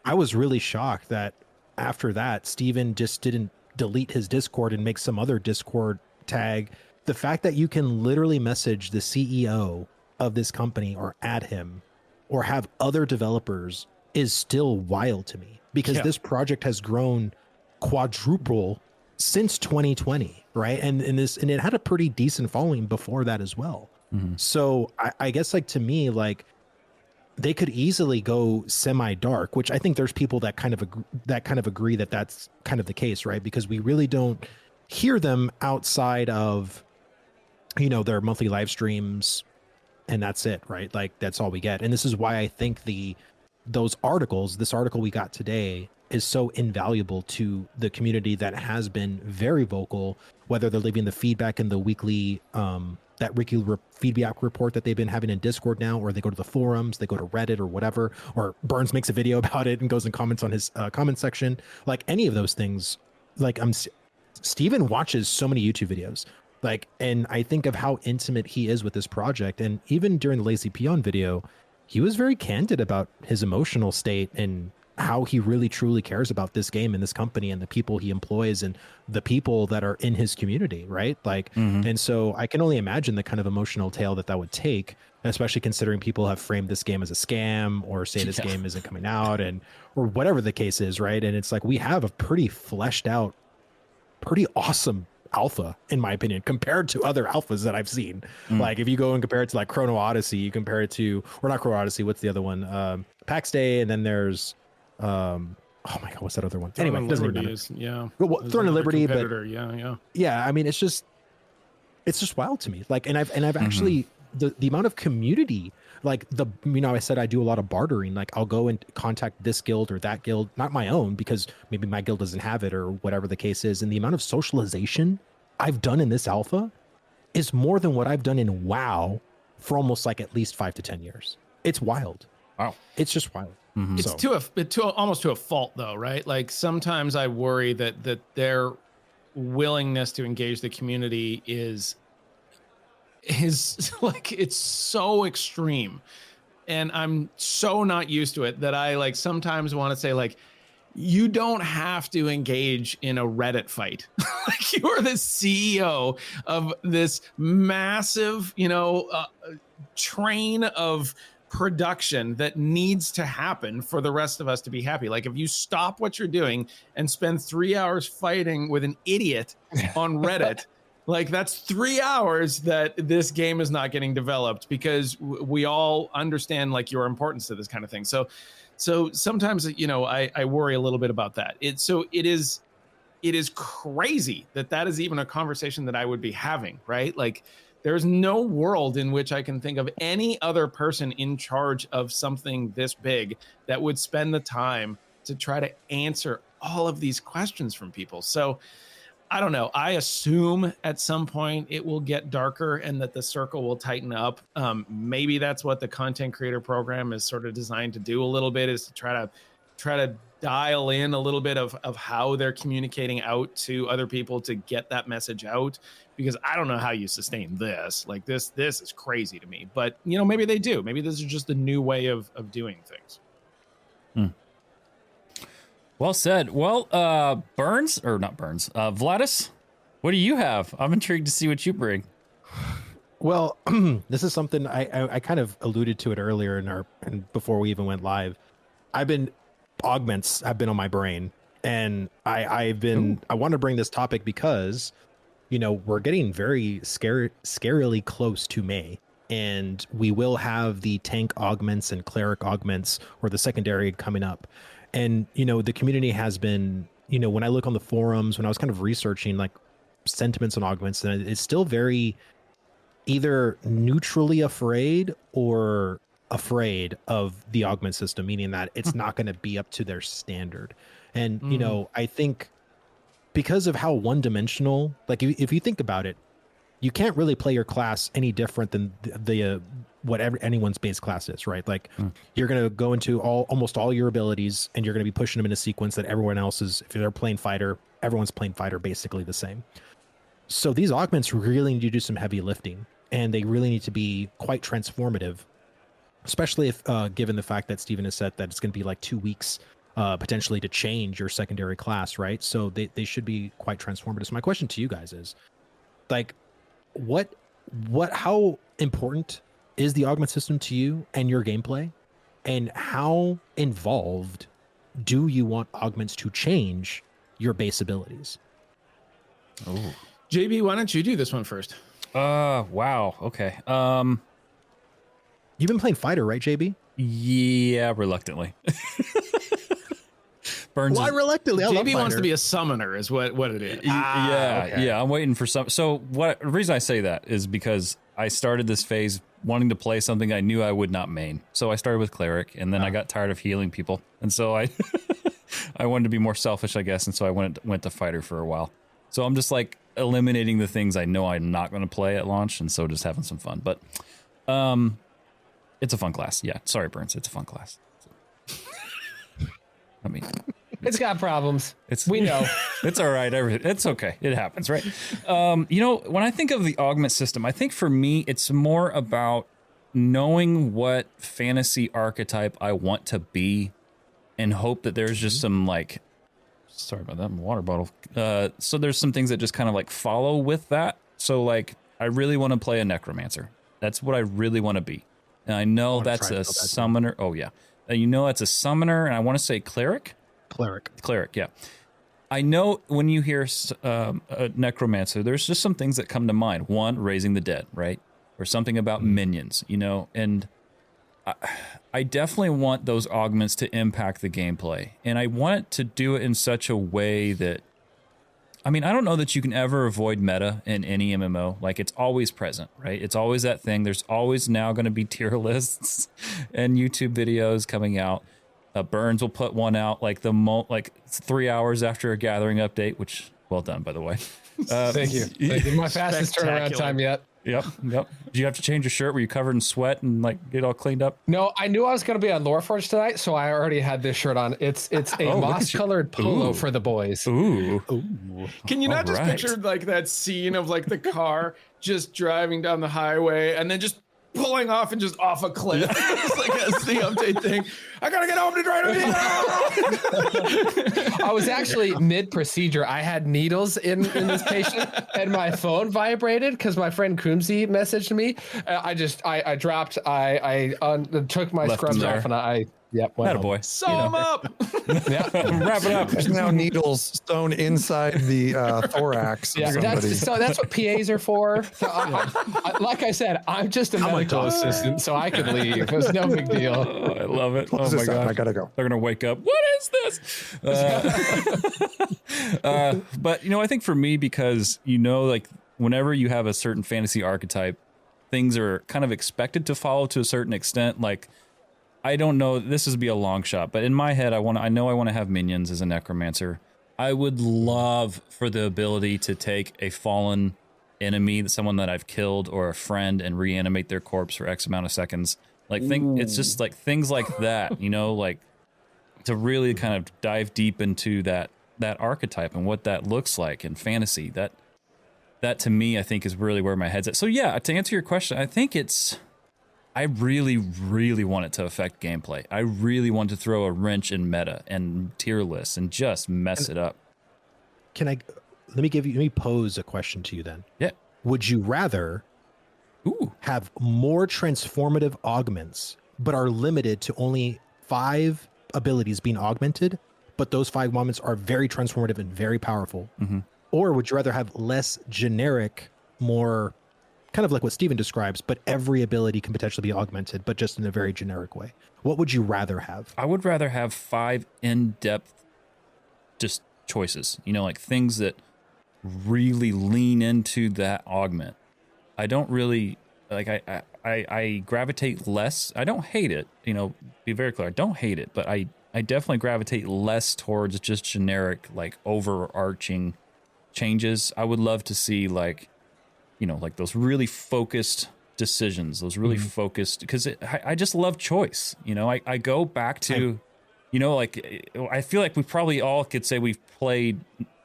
I was really shocked that after that, Steven just didn't delete his Discord and make some other Discord tag. The fact that you can literally message the CEO of this company or add him or have other developers is still wild to me, because this project has grown quadruple since 2020, right? And it had a pretty decent following before that as well. So I guess, like, to me, like, they could easily go semi-dark, which I think there's people that kind of agree that that's kind of the case, right? Because we really don't hear them outside of, you know, their monthly live streams, and that's it, right? Like, that's all we get. And this is why I think this article we got today, is so invaluable to the community that has been very vocal, whether they're leaving the feedback in the weekly feedback report that they've been having in Discord now, or they go to the forums, they go to Reddit or whatever, or Burns makes a video about it and goes and comments on his comment section. Like, any of those things, like, Steven watches so many YouTube videos, like, and I think of how intimate he is with this project. And even during the Lazy Peon video, he was very candid about his emotional state and how he really truly cares about this game and this company and the people he employs and the people that are in his community, right? Like, and so I can only imagine the kind of emotional tale that would take, especially considering people have framed this game as a scam, or say this game isn't coming out, or whatever the case is, right? And it's like, we have a pretty fleshed out pretty awesome alpha, in my opinion, compared to other alphas that I've seen. Like if you go and compare it to like Chrono Odyssey, you compare it to, or not Chrono Odyssey, what's the other one? PAX Day, and then there's oh my god, what's that other one? Anyway, doesn't even matter. Well, Throne of Liberty, but yeah, I mean, it's just wild to me. Like, and I've actually the amount of community, like I said I do a lot of bartering. Like I'll go and contact this guild or that guild, not my own, because maybe my guild doesn't have it or whatever the case is. And the amount of socialization I've done in this alpha is more than what I've done in WoW for almost like at least 5 to 10 years. It's wild. Wow. It's just wild. It's almost to a fault though, right? Like sometimes I worry that their willingness to engage the community is like, it's so extreme, and I'm so not used to it that I like sometimes want to say like, you don't have to engage in a Reddit fight. Like you're the CEO of this massive, train of production that needs to happen for the rest of us to be happy. Like if you stop what you're doing and spend 3 hours fighting with an idiot on Reddit, like that's 3 hours that this game is not getting developed, because we all understand like your importance to this kind of thing. So sometimes, I worry a little bit about that. It is crazy that is even a conversation that I would be having, right? Like there's no world in which I can think of any other person in charge of something this big that would spend the time to try to answer all of these questions from people. So I don't know. I assume at some point it will get darker and that the circle will tighten up. Maybe that's what the content creator program is sort of designed to do a little bit, is to try to dial in a little bit of how they're communicating out to other people to get that message out, because I don't know how you sustain this. Like this is crazy to me, but maybe they do. Maybe this is just a new way of doing things. Well said. Well, Vladus, what do you have? I'm intrigued to see what you bring. Well, this is something I kind of alluded to it earlier and before we even went live. Augments have been on my brain, and I want to bring this topic because, we're getting very scarily close to May, and we will have the tank augments and cleric augments, or the secondary, coming up. And, the community has been, when I look on the forums, when I was kind of researching like sentiments on augments, and it's still very either neutrally afraid or afraid of the augment system, meaning that it's not going to be up to their standard. And, I think because of how one-dimensional, like if you think about it, you can't really play your class any different than the whatever anyone's base class is, right? Like you're going to go into almost all your abilities, and you're going to be pushing them in a sequence that everyone else is. If they're playing fighter, everyone's playing fighter basically the same. So these augments really need to do some heavy lifting, and they really need to be quite transformative, especially if given the fact that Steven has said that it's going to be like 2 weeks potentially to change your secondary class, right? So they should be quite transformative. So my question to you guys is, like, how important is the augment system to you and your gameplay, and how involved do you want augments to change your base abilities? Oh, JB, why don't you do this one first? Wow. Okay. You've been playing fighter, right, JB? Yeah, reluctantly. Burns. Why reluctantly? JB wants to be a summoner, is what it is. Yeah. I'm waiting for some. So the reason I say that is because I started this phase wanting to play something I knew I would not main. So I started with cleric, and then I got tired of healing people, and so I wanted to be more selfish, I guess, and so I went to fighter for a while. So I'm just like eliminating the things I know I'm not going to play at launch, and so just having some fun. But it's a fun class. Yeah, sorry, Burns, it's a fun class. I mean, it's got problems. We know. It's all right. It's okay. It happens, right? When I think of the augment system, I think for me, it's more about knowing what fantasy archetype I want to be, and hope that there's just some like, sorry about that, water bottle. So there's some things that just kind of like follow with that. So like, I really want to play a necromancer. That's what I really want to be. And I know that's a summoner. Oh yeah. That's a summoner, and I want to say cleric. Cleric, yeah. I know when you hear a necromancer, there's just some things that come to mind. One, raising the dead, right? Or something about minions, you know, and I definitely want those augments to impact the gameplay. And I want it to do it in such a way that, I mean, I don't know that you can ever avoid meta in any MMO. Like, it's always present, right? It's always that thing. There's always now going to be tier lists and YouTube videos coming out. Burns will put one out like 3 hours after a gathering update, which, well done, by the way. Thank you. Thank you. My fastest turnaround time yet. Yep. Did you have to change your shirt? Were you covered in sweat and like get all cleaned up? No, I knew I was going to be on LoreForged tonight, so I already had this shirt on. It's a moss-colored polo for the boys. Ooh. Can you not just picture like that scene of like the car just driving down the highway and then just pulling off and just off a cliff? It's like that's the update thing. I gotta get home to dry to I was actually mid-procedure. I had needles in this patient, and my phone vibrated because my friend Kumsi messaged me. I dropped. I took my scrubs off, and I went boy. Sew him up. Yeah, wrap it up. There's now needles sewn inside the thorax. Yeah, that's what PAs are for. So like I said, I'm just a medical assistant, so I can leave. It's no big deal. Oh, I love it. Close my God. I gotta go. They're gonna wake up. What is this? But you know, I think for me, because you know, like whenever you have a certain fantasy archetype, things are kind of expected to follow to a certain extent. Like, I don't know, this is be a long shot, but in my head, I want to have minions as a necromancer. I would love for the ability to take a fallen enemy, someone that I've killed, or a friend, and reanimate their corpse for X amount of seconds. Like, it's just like things like that, you know, like to really kind of dive deep into that archetype and what that looks like in fantasy. That to me, I think is really where my head's at. So yeah, to answer your question, I think I really, really want it to affect gameplay. I really want to throw a wrench in meta and tier lists and just mess it up. Let me pose a question to you then. Yeah. Would you rather have more transformative augments, but are limited to only 5 abilities being augmented, but those 5 augments are very transformative and very powerful? Mm-hmm. Or would you rather have less generic, more kind of like what Steven describes, but every ability can potentially be augmented, but just in a very generic way? What would you rather have? I would rather have 5 in-depth just choices, you know, like things that really lean into that augment. I don't really, like, I gravitate less. I don't hate it, you know, be very clear. I don't hate it, but I definitely gravitate less towards just generic, like overarching changes. I would love to see, like, you know, like those really focused decisions, those really focused, because I just love choice. You know, I go back to, you know, like, I feel like we probably all could say we've played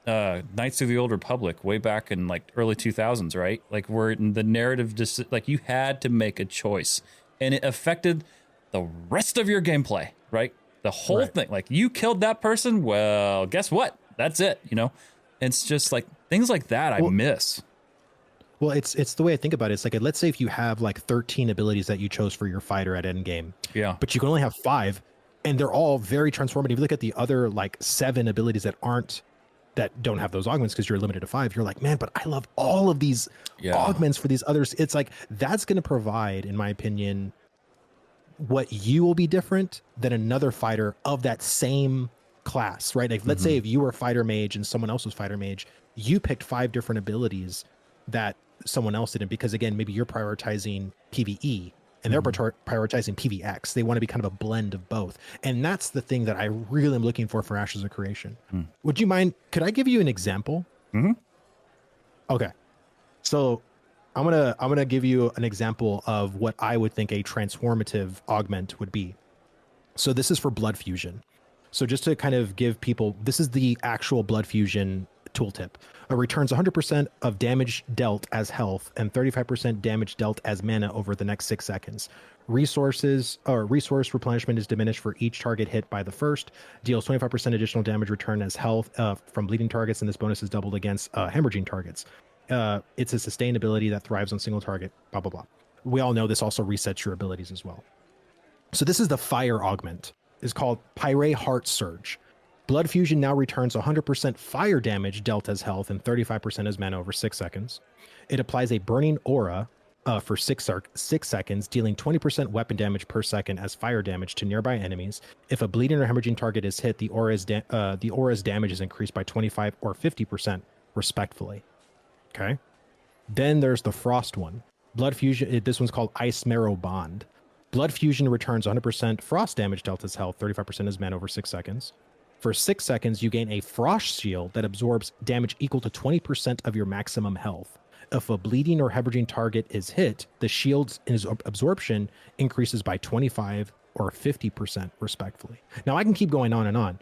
Knights of the Old Republic way back in like early 2000s, right? Like, where in the narrative, like you had to make a choice and it affected the rest of your gameplay, right? The whole thing. Like, you killed that person, well, guess what? That's it, you know? It's just like things like that I miss. Well, it's the way I think about it. It's like, let's say if you have like 13 abilities that you chose for your fighter at endgame, but you can only have 5, and they're all very transformative. If you look at the other like 7 abilities that don't have those augments because you're limited to 5, you're like, man, but I love all of these augments for these others. It's like, that's going to provide, in my opinion, what you will be different than another fighter of that same class, right? Like, let's say if you were fighter mage and someone else was fighter mage, you picked 5 different abilities that someone else didn't, because again, maybe you're prioritizing PvE and they're prioritizing PvX. They want to be kind of a blend of both. And that's the thing that I really am looking for Ashes of Creation. Would you mind, could I give you an example? Okay. So I'm gonna give you an example of what I would think a transformative augment would be. So this is for blood fusion. So just to kind of give people, this is the actual blood fusion tooltip. It returns 100% of damage dealt as health and 35% damage dealt as mana over the next 6 seconds. Resource replenishment is diminished for each target hit by the first. Deals 25% additional damage return as health from bleeding targets, and this bonus is doubled against hemorrhaging targets. It's a sustained ability that thrives on single target, blah, blah, blah. We all know this also resets your abilities as well. So this is the fire augment. It's called Pyre Heart Surge. Blood Fusion now returns 100% fire damage dealt as health and 35% as mana over 6 seconds. It applies a burning aura for 6 seconds, dealing 20% weapon damage per second as fire damage to nearby enemies. If a bleeding or hemorrhaging target is hit, the aura's damage is increased by 25 or 50% respectively. Okay. Then there's the Frost one. Blood Fusion, this one's called Ice Marrow Bond. Blood Fusion returns 100% frost damage dealt as health, 35% as mana over 6 seconds. For 6 seconds, you gain a Frost Shield that absorbs damage equal to 20% of your maximum health. If a bleeding or hemorrhaging target is hit, the shield's absorption increases by 25 or 50% respectively. Now, I can keep going on and on.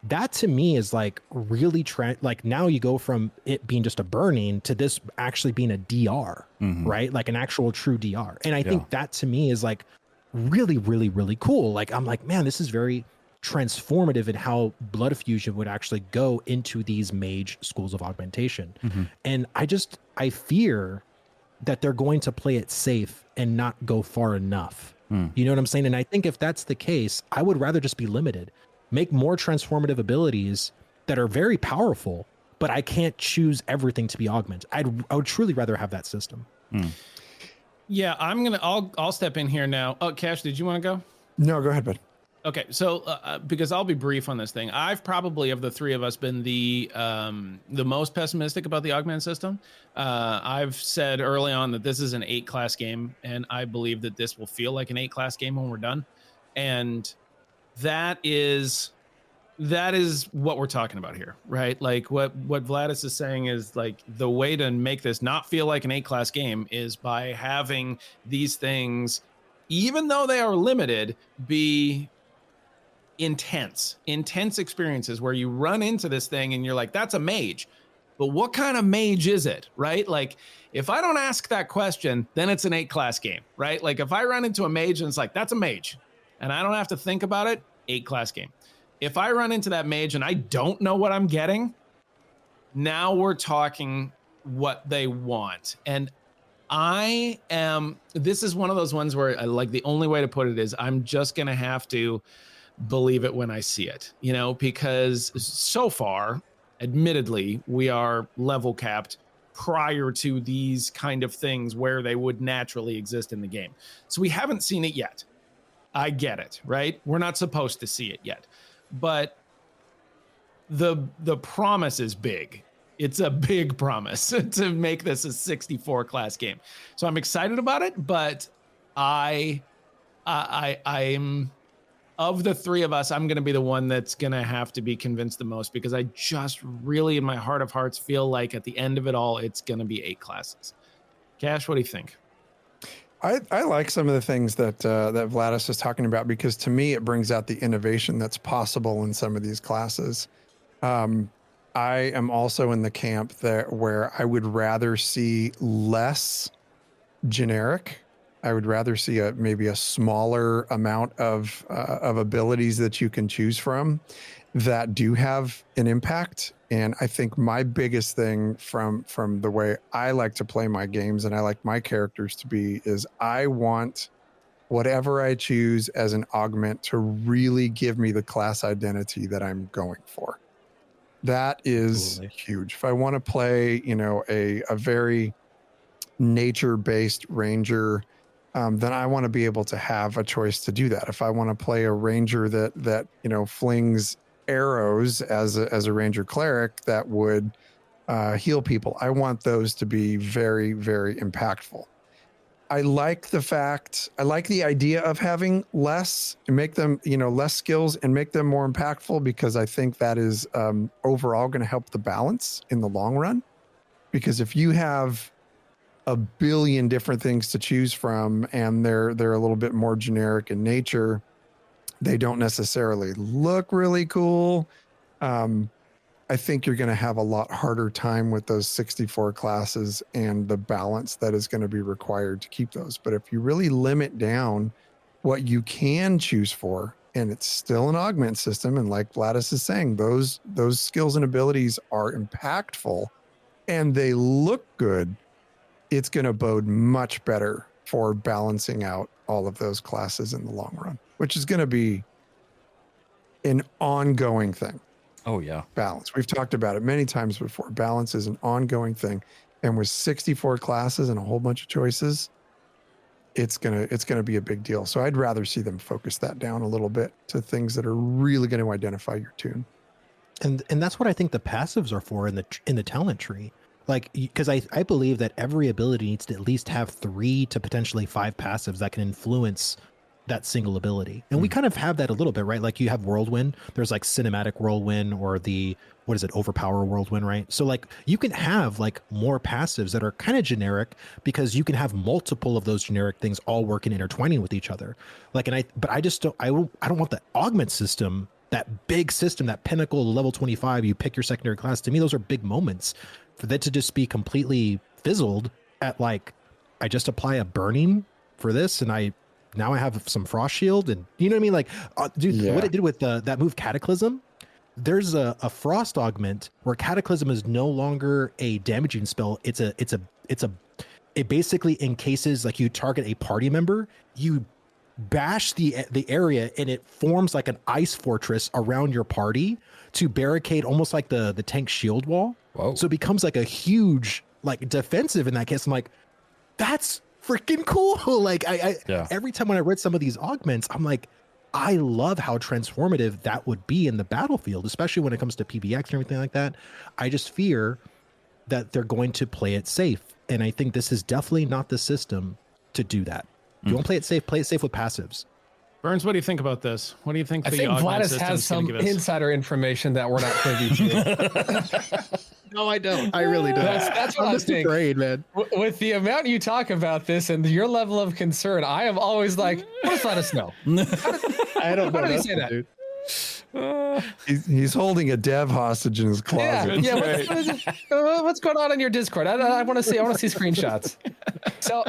That to me is like really like now you go from it being just a burning to this actually being a DR, right? Like an actual true DR. And I think that to me is like really, really, really cool. Like I'm like, man, this is very transformative in how Blood Fusion would actually go into these mage schools of augmentation. And I fear that they're going to play it safe and not go far enough. You know what I'm saying? And I think if that's the case, I would rather just be limited. Make more transformative abilities that are very powerful, but I can't choose everything to be augment. I would truly rather have that system. Yeah, I'll step in here now. Oh, Cash, did you want to go? No, go ahead, bud. Okay, so because I'll be brief on this thing, I've probably of the three of us been the most pessimistic about the augment system. I've said early on that this is an 8-class game, and I believe that this will feel like an 8-class game when we're done. And that is what we're talking about here, right? Like what Vladus is saying is like the way to make this not feel like an 8-class game is by having these things, even though they are limited, be intense experiences where you run into this thing and you're like, that's a mage, but what kind of mage is it, right? Like if I don't ask that question, then it's an 8-class game, right? Like if I run into a mage and it's like, that's a mage, and I don't have to think about it, 8-class game. If I run into that mage and I don't know what I'm getting, now we're talking what they want. And this is one of those ones where like the only way to put it is I'm just going to have to believe it when I see it, you know, because so far, admittedly, we are level capped prior to these kind of things where they would naturally exist in the game. So we haven't seen it yet. I get it, right? We're not supposed to see it yet, but the promise is big. It's a big promise to make this a 64-class game. So I'm excited about it, but I'm of the three of us, I'm going to be the one that's going to have to be convinced the most, because I just really in my heart of hearts feel like at the end of it all, it's going to be 8 classes. Cash, what do you think? I like some of the things that that Vladus is talking about, because to me it brings out the innovation that's possible in some of these classes. I am also in the camp where I would rather see less generic. I would rather see maybe a smaller amount of abilities that you can choose from that do have an impact. And I think my biggest thing from the way I like to play my games and I like my characters to be is I want whatever I choose as an augment to really give me the class identity that I'm going for. That is huge. If I want to play, you know, a very nature-based ranger, then I want to be able to have a choice to do that. If I want to play a ranger that you know flings arrows as a ranger cleric that would heal people, I want those to be very, very impactful. I like the idea of having less and make them, you know, less skills and make them more impactful, because I think that is overall going to help the balance in the long run. Because if you have a billion different things to choose from and they're a little bit more generic in nature, they don't necessarily look really cool. I think you're going to have a lot harder time with those 64 classes and the balance that is going to be required to keep those. But if you really limit down what you can choose for, and it's still an augment system, and like Vladus is saying, those skills and abilities are impactful and they look good, it's going to bode much better for balancing out all of those classes in the long run, which is going to be an ongoing thing. Oh yeah. Balance. We've talked about it many times before. Balance is an ongoing thing. And with 64 classes and a whole bunch of choices, it's gonna be a big deal. So I'd rather see them focus that down a little bit to things that are really going to identify your tune. And that's what I think the passives are for in the talent tree. Like, because I believe that every ability needs to at least have 3 to potentially 5 passives that can influence that single ability. And we kind of have that a little bit, right? Like you have Whirlwind, there's like Cinematic Whirlwind or Overpower Whirlwind, right? So like you can have like more passives that are kind of generic because you can have multiple of those generic things all working intertwining with each other. Like, but I just don't want the augment system, that big system, that pinnacle level 25, you pick your secondary class. To me, those are big moments. For that to just be completely fizzled at like, I just apply a burning for this and now I have some frost shield, and you know what I mean? Like, dude, what it did with that move Cataclysm, there's a frost augment where Cataclysm is no longer a damaging spell. It basically encases, like you target a party member, you bash the area and it forms like an ice fortress around your party to barricade, almost like the tank shield wall. Whoa. So it becomes like a huge like defensive in that case. I'm like, that's freaking cool. Like every time when I read some of these augments, I'm like, I love how transformative that would be in the battlefield, especially when it comes to PBX and everything like that. I just fear that they're going to play it safe. And I think this is definitely not the system to do that. If you want to play it safe with passives. Burns, what do you think about this? What do you think? I think Vladus has some insider information that we're not privy to. No, I don't. I really don't. That's what I'm saying. Afraid, man. With the amount you talk about this and your level of concern, I am always like, what does Vladus know? I don't know. How did he say that? Dude. He's holding a dev hostage in his closet. Yeah. What's going on in your Discord? I want to see. I want to see screenshots. So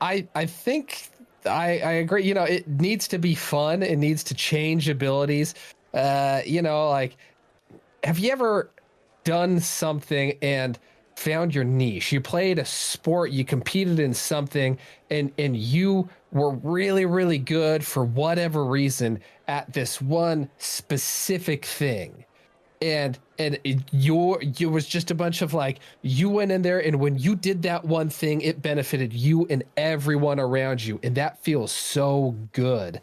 I think I agree. You know, it needs to be fun. It needs to change abilities. You know, like, have you ever done something and found your niche? You played a sport, you competed in something, and you were really, really good for whatever reason at this one specific thing. And you was just a bunch of like, you went in there and when you did that one thing, it benefited you and everyone around you. And that feels so good.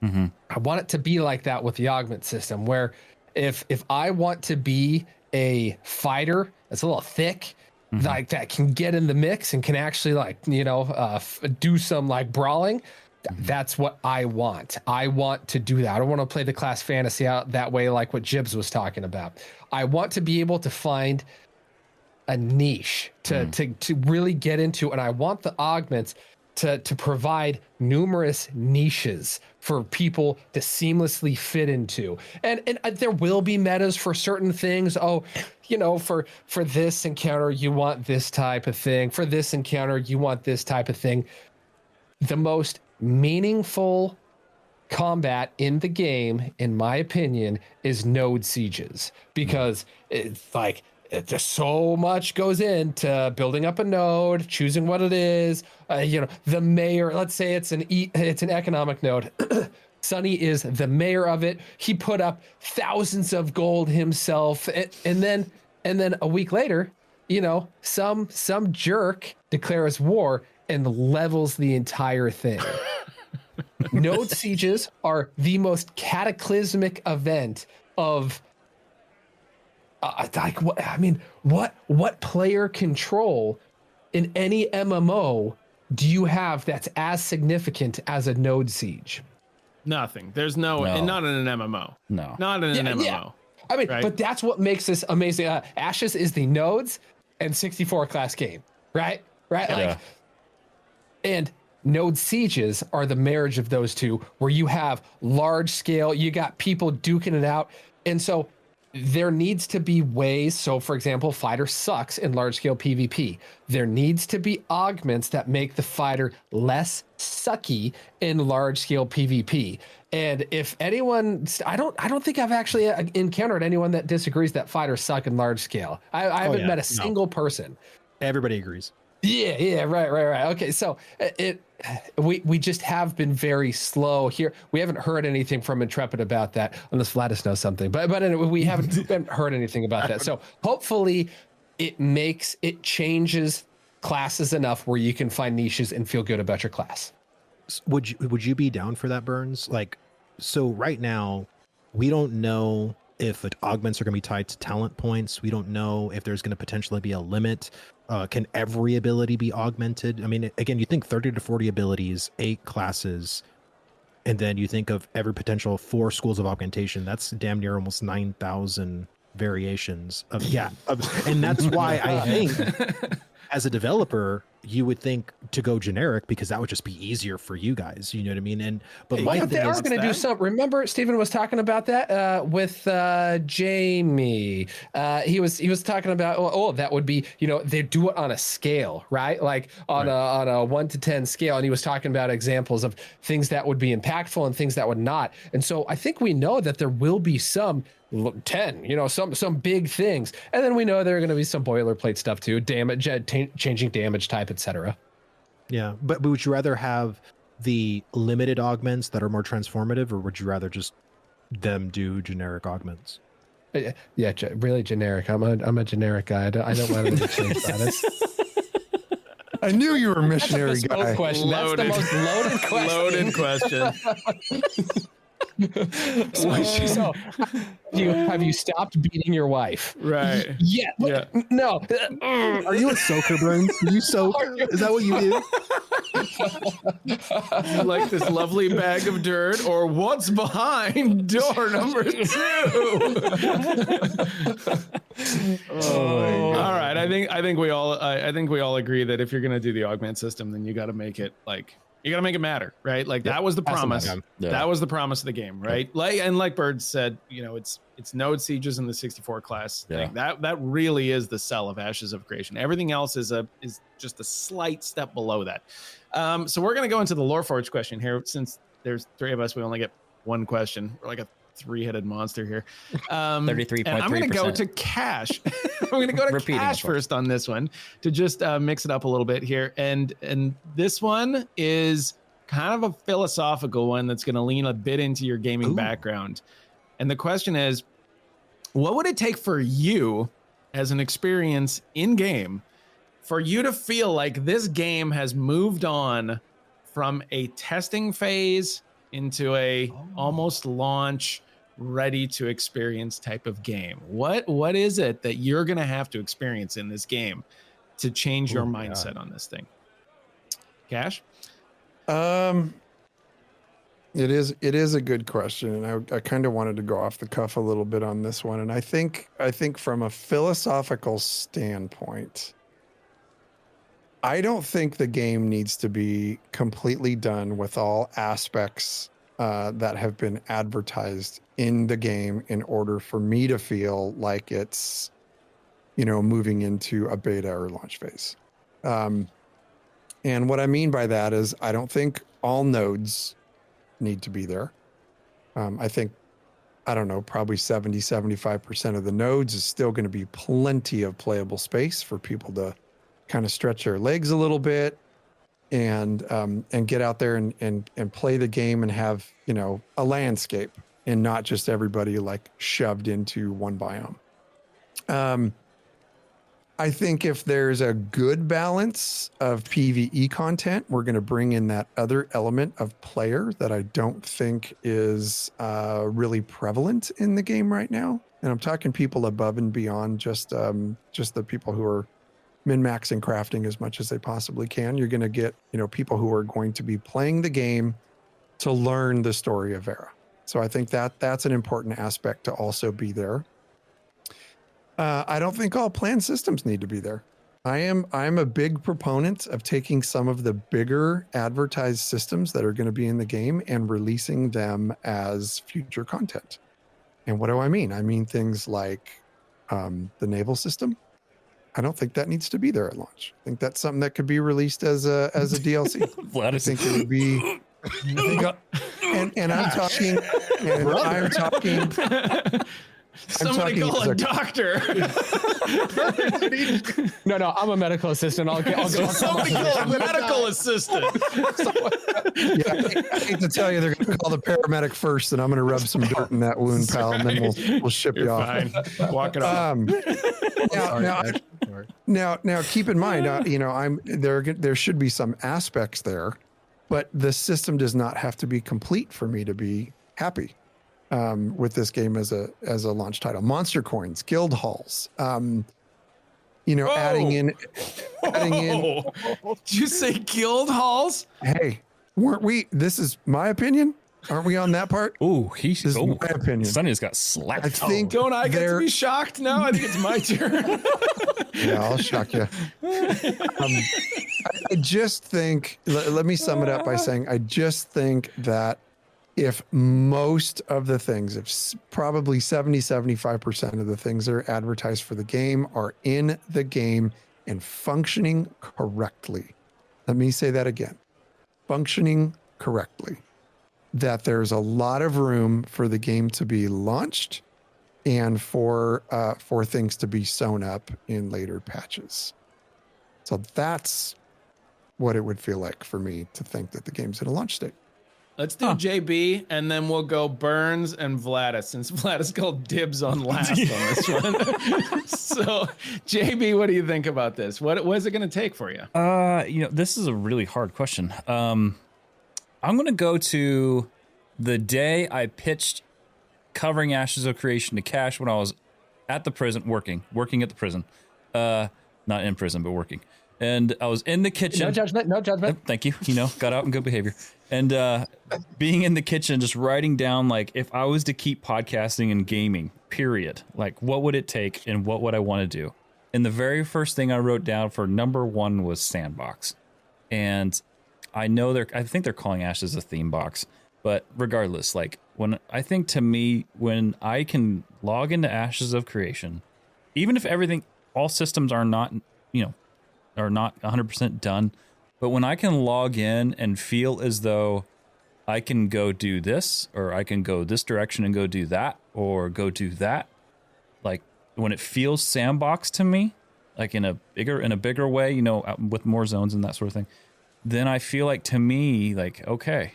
Mm-hmm. I want it to be like that with the augment system, where if I want to be a fighter that's a little thick, like that can get in the mix and can actually like, you know, do some like brawling, that's what I want. I want to do that. I don't want to play the class fantasy out that way, like what Jibs was talking about. I want to be able to find a niche to really get into, and I want the augments to provide numerous niches for people to seamlessly fit into. And there will be metas for certain things. Oh, you know, for this encounter, you want this type of thing. For this encounter, you want this type of thing. The most meaningful combat in the game, in my opinion, is node sieges, because it's like, just so much goes into building up a node, choosing what it is. You know, the mayor, let's say it's an economic node. Sonny is the mayor of it. He put up thousands of gold himself. And then a week later, you know, some jerk declares war and levels the entire thing. Node sieges are the most cataclysmic event of like, what player control in any MMO do you have that's as significant as a node siege? Nothing. There's no. Not in an MMO. No. Not in an MMO. Yeah. I mean, right? But that's what makes this amazing. Ashes is the nodes and 64 class game, right? Right. Yeah. Like, and node sieges are the marriage of those two, where you have large scale, you got people duking it out. And so there needs to be ways. So for example, fighter sucks in large scale PvP. There needs to be augments that make the fighter less sucky in large scale PvP. And if anyone, I don't think I've actually encountered anyone that disagrees that fighters suck in large scale. I haven't met a single person. Everybody agrees. Yeah, right. Okay, so we just have been very slow here. We haven't heard anything from Intrepid about that, unless Vladus knows something. But anyway, we haven't heard anything about that. So hopefully, it changes classes enough where you can find niches and feel good about your class. Would you be down for that, Burns? Like, so right now, we don't know if augments are going to be tied to talent points. We don't know if there's going to potentially be a limit. Can every ability be augmented? I mean, again, you think 30 to 40 abilities, 8 classes, and then you think of every potential 4 schools of augmentation. That's damn near almost 9,000 variations of and that's why I think as a developer, you would think to go generic because that would just be easier for you guys. You know what I mean? But they are going to do something. Remember, Stephen was talking about that with Jamie. He was talking about that would be, they do it on a scale, right? Like on a 1 to 10 scale, and he was talking about examples of things that would be impactful and things that would not. And so I think we know that there will be some 10, some big things, and then we know there are going to be some boilerplate stuff too, damage, changing damage type, etc. Yeah, but would you rather have the limited augments that are more transformative, or would you rather just them do generic augments? Yeah, really generic. I'm a generic guy. I don't want to change that. I knew you were a missionary guy. Question. That's the most loaded question. Loaded question. So, have you stopped beating your wife? Right. Yeah. No. Are you a soaker, Burns? Do you soak? Is that what you do? Like this lovely bag of dirt, or what's behind door number 2? All right. I think we all agree that if you're gonna do the augment system, then you got to make it matter, right? Like that was the promise. Yeah. That was the promise of the game, right? Like Bird said, it's node sieges in the 64 class thing. That really is the sell of Ashes of Creation. Everything else is just a slight step below that. So we're gonna go into the LoreForged question here. Since there's 3 of us, we only get one question. We're like a 3-headed monster here. 33.3%. I'm going to go to Cash. I'm going to go to Cash first on this one to just mix it up a little bit here. And this one is kind of a philosophical one that's going to lean a bit into your gaming background. And the question is, what would it take for you as an experience in game for you to feel like this game has moved on from a testing phase into a almost launch, ready to experience type of game? What is it that you're going to have to experience in this game to change your mindset on this thing? Cash? It is a good question, and I kind of wanted to go off the cuff a little bit on this one. And I think from a philosophical standpoint, I don't think the game needs to be completely done with all aspects that have been advertised in the game in order for me to feel like it's, moving into a beta or launch phase. And what I mean by that is I don't think all nodes need to be there. I think, probably 70-75% of the nodes is still going to be plenty of playable space for people to kind of stretch their legs a little bit and get out there and play the game and have, a landscape and not just everybody like shoved into one biome. I think if there's a good balance of PvE content, we're going to bring in that other element of player that I don't think is really prevalent in the game right now. And I'm talking people above and beyond just the people who are min-maxing crafting as much as they possibly can. You're going to get, people who are going to be playing the game to learn the story of Vera. So I think that's an important aspect to also be there. I don't think all plan systems need to be there. I'm a big proponent of taking some of the bigger advertised systems that are going to be in the game and releasing them as future content. And what do I mean? I mean things like the naval system. I don't think that needs to be there at launch. I think that's something that could be released as a DLC. I think it would be. And I'm talking. Somebody call a doctor. No, I'm a medical assistant. I'll go. Somebody call a medical assistant. I hate to tell you, they're going to call the paramedic first, and I'm going to rub some dirt in that wound, pal, and then we'll ship you off. Fine. Walk it off. Now, keep in mind, there should be some aspects there, but the system does not have to be complete for me to be happy with this game as a launch title. Monster coins, guild halls, adding in. Did you say guild halls? Hey, weren't we? This is my opinion. Aren't we on that part? Oh, This is my opinion. Sonny's got slapped. I think Don't I get to be shocked now? I think it's my turn. Yeah, I'll shock you. I just think, let me sum it up by saying, I just think that if most of the things, if probably 75% of the things that are advertised for the game are in the game and functioning correctly. Let me say that again. Functioning correctly. That there's a lot of room for the game to be launched and for things to be sewn up in later patches. So that's what it would feel like for me to think that the game's in a launch state. Let's do JB, and then we'll go Burns and Vladus, since Vladus called dibs on last on this one. So, JB, what do you think about this? What is it going to take for you? This is a really hard question. I'm going to go to the day I pitched covering Ashes of Creation to Cash when I was at the prison, working at the prison. Not in prison, but working. And I was in the kitchen. No judgment. Thank you. Got out in good behavior. And being in the kitchen, just writing down, like, if I was to keep podcasting and gaming, period, like, what would it take and what would I want to do? And the very first thing I wrote down for number one was Sandbox. And I think they're calling Ashes a theme box. But regardless, like, when I can log into Ashes of Creation, even if all systems are not, are not 100% done, but when I can log in and feel as though I can go do this, or I can go this direction and go do that, or go do that, like, when it feels sandbox to me, like in a bigger way, with more zones and that sort of thing, then I feel like, to me, like, okay,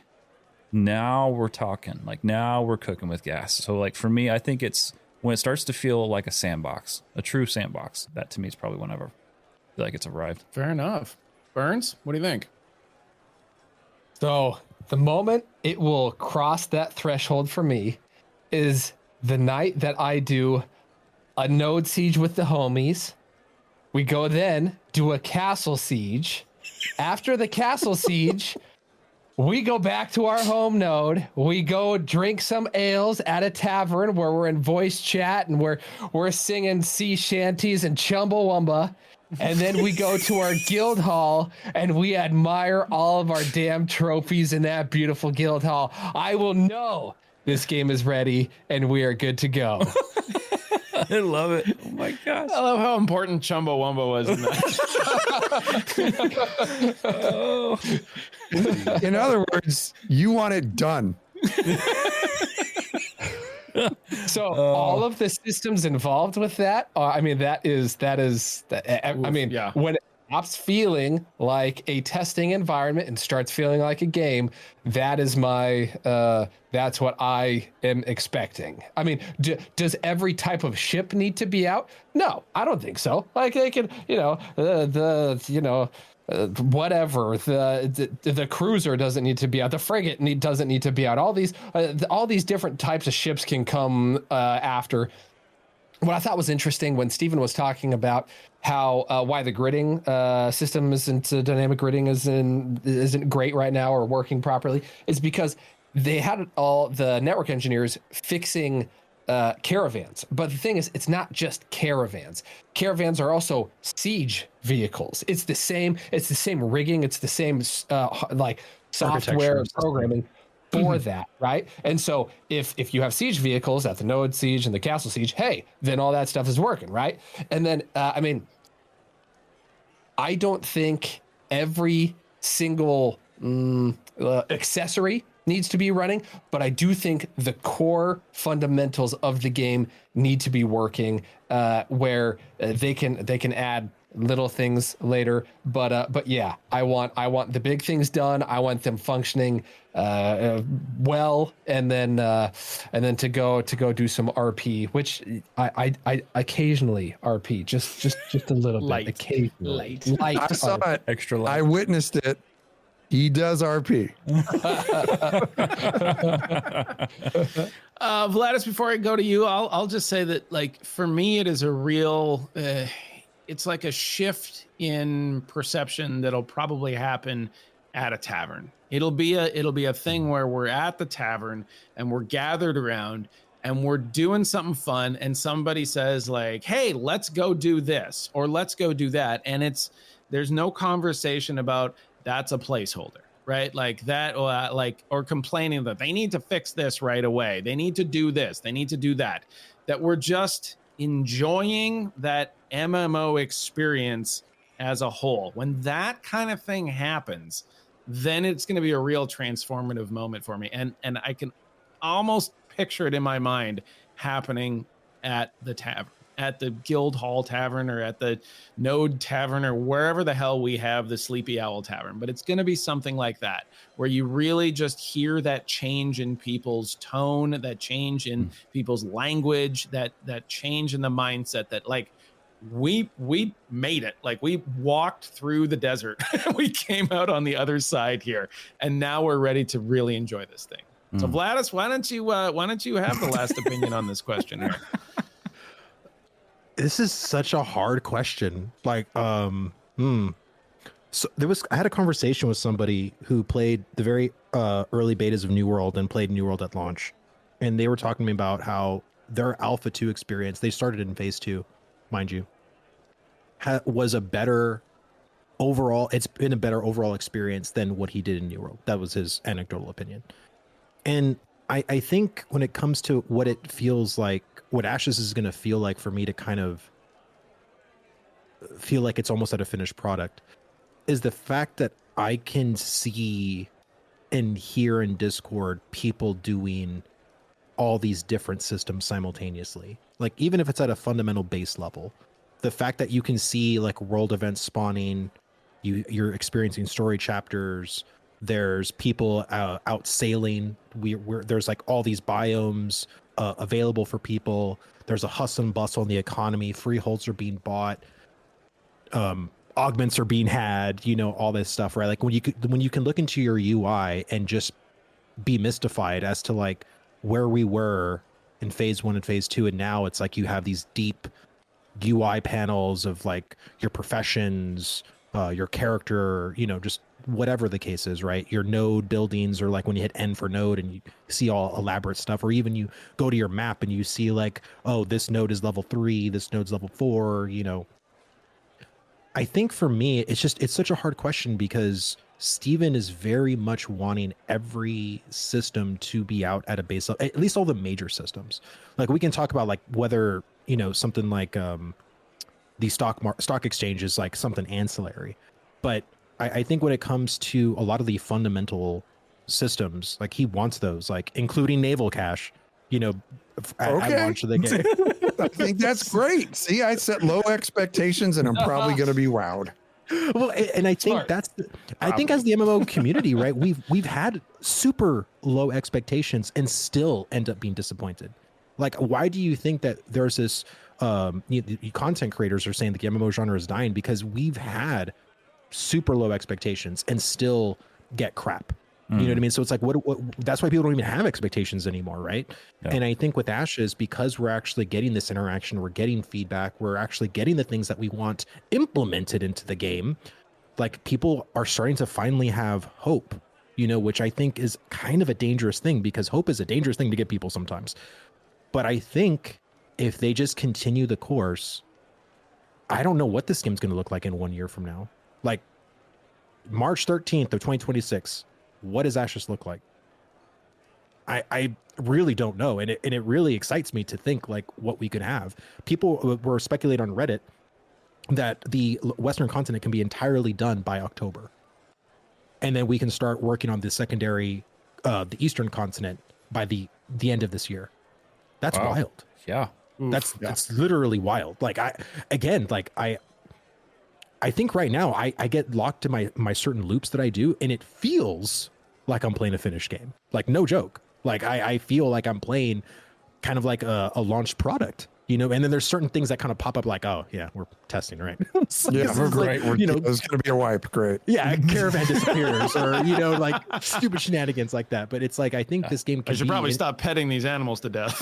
now we're talking, like, now we're cooking with gas. So, like, for me, I think it's when it starts to feel like a sandbox, a true sandbox, that to me is probably whenever I feel like it's arrived. Fair enough. Burns, what do you think? So the moment it will cross that threshold for me is the night that I do a node siege with the homies. We go then do a castle siege. After the castle siege, we go back to our home node. We go drink some ales at a tavern where we're in voice chat and we're singing sea shanties and Chumbawamba. And then we go to our guild hall and we admire all of our damn trophies in that beautiful guild hall. I will know this game is ready and we are good to go. I love it. Oh my gosh. I love how important Chumbawamba was in that. In other words, you want it done. So all of the systems involved with that, when it stops feeling like a testing environment and starts feeling like a game, that is that's what I am expecting. I mean, does every type of ship need to be out? No, I don't think so. Like, they can, whatever, the cruiser doesn't need to be out, the frigate doesn't need to be out, all these different types of ships can come after. What I thought was interesting when Stephen was talking about how why the gridding system dynamic gridding isn't great right now or working properly is because they had all the network engineers fixing caravans. But the thing is, it's not just caravans. Caravans are also siege vehicles. It's the same rigging. It's the same software programming for that, right? And so if you have siege vehicles at the node siege and the castle siege, hey, then all that stuff is working, right? And then I don't think every single accessory needs to be running, but I do think the core fundamentals of the game need to be working, where they can add little things later. But yeah, I want the big things done. I want them functioning well, and then to go do some RP, which I occasionally RP, just a little Light. bit, occasionally. Light. I saw RP. it. Extra light. I witnessed it. He does RP. Vladis, before I go to you, I'll just say that, like, for me, it is a real, it's like a shift in perception that'll probably happen at a tavern. It'll be a thing where we're at the tavern and we're gathered around and we're doing something fun, and somebody says, like, hey, let's go do this or let's go do that. And there's no conversation about that's a placeholder, right? Like that, or complaining that they need to fix this right away. They need to do this. They need to do that. That we're just enjoying that MMO experience as a whole. When that kind of thing happens, then it's going to be a real transformative moment for me. And I can almost picture it in my mind happening at the tavern, at the Guild Hall Tavern, or at the Node Tavern, or wherever the hell we have the Sleepy Owl Tavern. But it's going to be something like that, where you really just hear that change in people's tone, that change in people's language, that change in the mindset, that, like, we made it. Like, we walked through the desert. We came out on the other side here, and now we're ready to really enjoy this thing. So Vladis, why don't you have the last opinion on this question here? This is such a hard question. Like, so I had a conversation with somebody who played the very early betas of New World and played New World at launch. And they were talking to me about how their Alpha 2 experience, they started in phase 2, mind you, was a better overall, it's been a better overall experience than what he did in New World. That was his anecdotal opinion. And I think when it comes to what it feels like, what Ashes is going to feel like for me to kind of feel like it's almost at a finished product, is the fact that I can see and hear in Discord people doing all these different systems simultaneously. Like, even if it's at a fundamental base level, the fact that you can see, like, world events spawning, you're experiencing story chapters, there's people out sailing. There's, like, all these biomes available for people. There's a hustle and bustle in the economy. Freeholds are being bought. Augments are being had. All this stuff, right? Like, when you can look into your UI and just be mystified as to, like, where we were in phase 1 and phase 2, and now it's like you have these deep UI panels of, like, your professions, your character, just whatever the case is, right? Your node buildings, or, like, when you hit N for node and you see all elaborate stuff, or even you go to your map and you see, like, oh, this node is level 3, this node's level 4, I think for me, it's such a hard question, because Steven is very much wanting every system to be out at a base level, at least all the major systems. Like, we can talk about, like, whether, something like the stock exchange is, like, something ancillary. But I think when it comes to a lot of the fundamental systems, like, he wants those, like, including naval cache, at launch of the game. I think that's great. See, I set low expectations and I'm probably going to be wowed. Well, and I think I think as the MMO community, right, we've had super low expectations and still end up being disappointed. Like, why do you think that there's this content creators are saying the MMO genre is dying? Because we've had super low expectations and still get crap. You know what I mean? So it's like, what that's why people don't even have expectations anymore, right? Yeah. And I think with Ashes, because we're actually getting this interaction, we're getting feedback, we're actually getting the things that we want implemented into the game, like, people are starting to finally have hope, which I think is kind of a dangerous thing, because hope is a dangerous thing to get people sometimes. But I think if they just continue the course, I don't know what this game's going to look like in 1 year from now. Like, March 13th of 2026, what does Ashes look like? I really don't know. And it really excites me to think, like, what we could have. People were speculating on Reddit that the Western continent can be entirely done by October. And then we can start working on the secondary the Eastern continent by the end of this year. That's wild. Yeah. That's literally wild. Like I think right now I get locked to my certain loops that I do, and it feels like I'm playing a finished game. Like, no joke. Like I feel like I'm playing kind of like a launched product, you know. And then there's certain things that kind of pop up, like, oh yeah, we're testing, right? Yeah, we're great. Like, you know, there's gonna be a wipe. Great. Yeah, caravan disappears, or you know, like stupid shenanigans like that. But it's like, I think this game. I should probably stop petting these animals to death.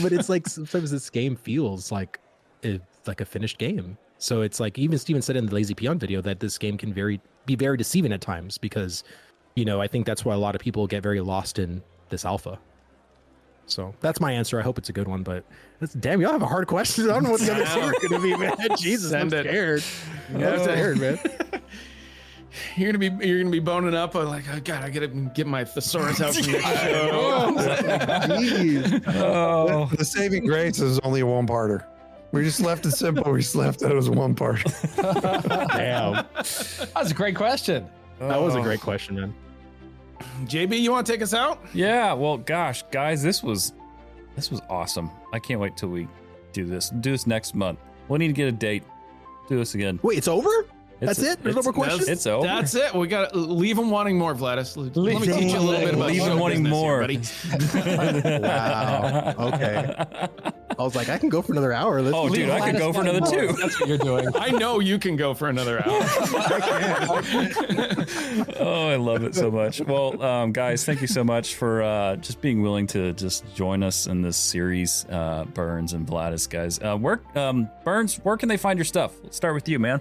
But it's like sometimes this game feels like a finished game. So it's like, even Steven said in the Lazy Peon video that this game can be very deceiving at times, because, you know, I think that's why a lot of people get very lost in this alpha. So that's my answer. I hope it's a good one, but damn, y'all have a hard question. I don't know what the other two are going to be, man. Jesus, I'm scared. I'm scared, man. You're gonna be boning up. Like, oh God, I gotta get my thesaurus out from next show. The saving grace is only a one-parter. We just left it simple. We just left it as a one-part. Damn, that was a great question. That was a great question, man. JB, you want to take us out? Yeah. Well, gosh, guys, this was awesome. I can't wait till we do this. Do this next month. We'll need to get a date. Do this again. Wait, it's over? That's it? There's no more questions? It's over. That's it. We got to leave them wanting more, Vladis. Let me teach you a little bit about leave them wanting more. Here, Wow. Okay. I was like, I can go for another hour. Dude, I could go for another 2. That's what you're doing. I know you can go for another hour. Oh, I love it so much. Well, guys, thank you so much for just being willing to just join us in this series, Burns and Vladis, guys. Burns, where can they find your stuff? Let's start with you, man.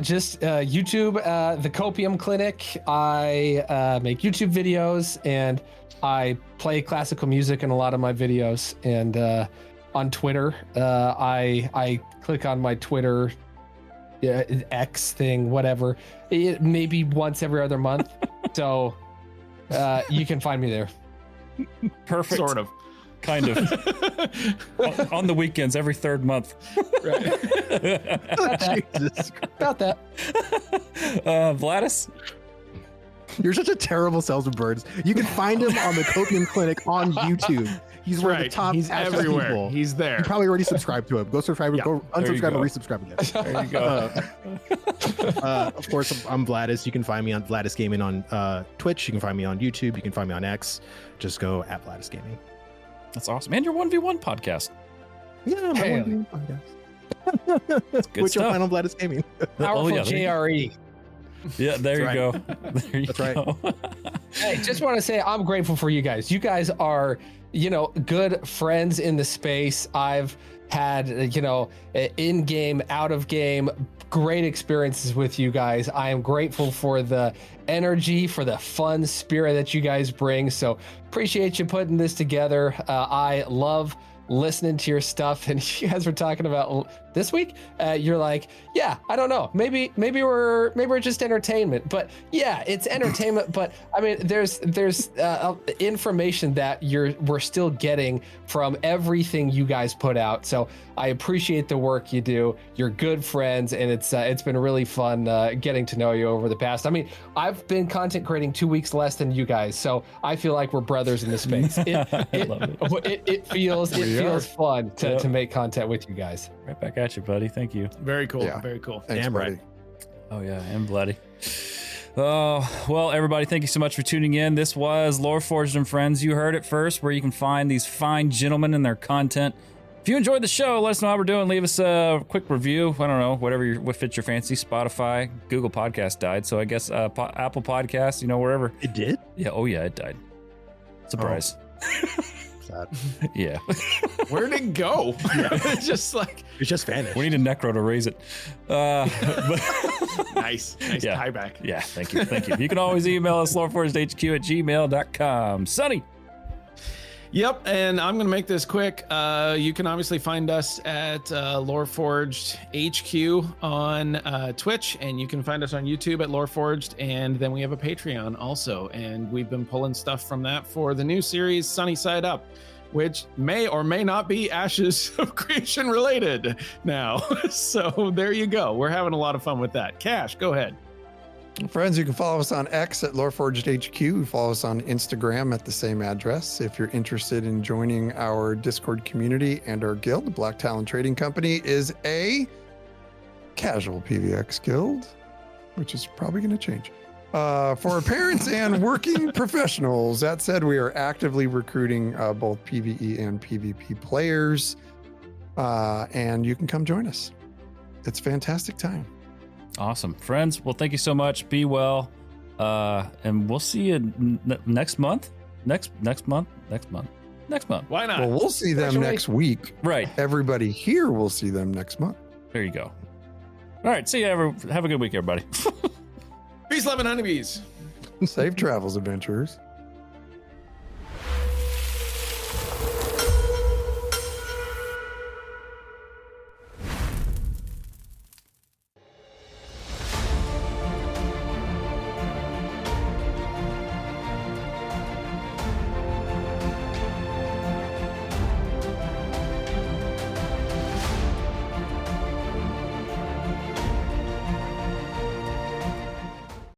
Just YouTube, the Copium Clinic. I make YouTube videos, and I play classical music in a lot of my videos. And on Twitter, I click on my Twitter X thing, whatever, maybe once every other month. So you can find me there. Perfect. Sort of. Kind of. On the weekends, every third month. Right. About that. Vladis? You're such a terrible salesman, Birds. You can find him on the Copium Clinic on YouTube. He's one of the top. He's everywhere. People. He's there. You probably already subscribed to him. Go subscribe. Yeah. Go unsubscribe and go. resubscribe again. There you go. Of course, I'm Vladis. You can find me on Vladusgaming on Twitch. You can find me on YouTube. You can find me on X. Just go at Vladusgaming. That's awesome. And your 1v1 podcast. Yeah, Hey. That's good Which you'll stuff. find on Vladusgaming. Powerful yeah, JRE. Yeah, there you go. There you That's go. Hey, just want to say I'm grateful for you guys. You guys are, good friends in the space. I've had, in game, out of game, great experiences with you guys. I am grateful for the energy, for the fun spirit that you guys bring. So appreciate you putting this together. I love listening to your stuff, and you guys were talking about this week. You're like, yeah, I don't know, maybe we're just entertainment, but yeah, it's entertainment. But I mean, there's information that we're still getting from everything you guys put out. So I appreciate the work you do. You're good friends, and it's been really fun getting to know you over the past. I mean, I've been content creating 2 weeks less than you guys, so I feel like we're brothers in this space. It feels fun to make content with you guys. Right back at you, buddy. Thank you. Very cool. Yeah. Very cool. Thanks, Damn buddy. right. Oh, yeah, and bloody. Oh, well, everybody, thank you so much for tuning in. This was LoreForged and Friends. You heard it first, where you can find these fine gentlemen and their content. If you enjoyed the show, let us know how we're doing. Leave us a quick review. I don't know, what fits your fancy. Spotify, Google Podcast died, so I guess Apple Podcasts, wherever. It did? Yeah, oh yeah, it died. Surprise. Sad. Yeah. Where'd it go? It's just like, It's just vanished. We need a necro to raise it. But nice Yeah. tie back. yeah, thank you. You can always email us, loreforgedhq@gmail.com. Sonny. Yep, and I'm going to make this quick. You can obviously find us at LoreForged HQ on Twitch, and you can find us on YouTube at LoreForged, and then we have a Patreon also, and we've been pulling stuff from that for the new series Sunny Side Up, which may or may not be Ashes of Creation related now. So there you go. We're having a lot of fun with that. Cash, go ahead. Friends, you can follow us on X at LoreForged HQ. Follow us on Instagram at the same address. If you're interested in joining our Discord community and our guild, Black Talon Trading Company is a casual PvX guild, which is probably going to change. For parents and working professionals. That said, we are actively recruiting both PvE and PvP players, and you can come join us. It's a fantastic time. Awesome. Friends, well, thank you so much. Be well. And we'll see you next month. Next month. Why not? Well, we'll see them next week. Right. Everybody here will see them next month. There you go. All right. See you. Have a good week, everybody. Peace, love, and honeybees. Safe travels, adventurers.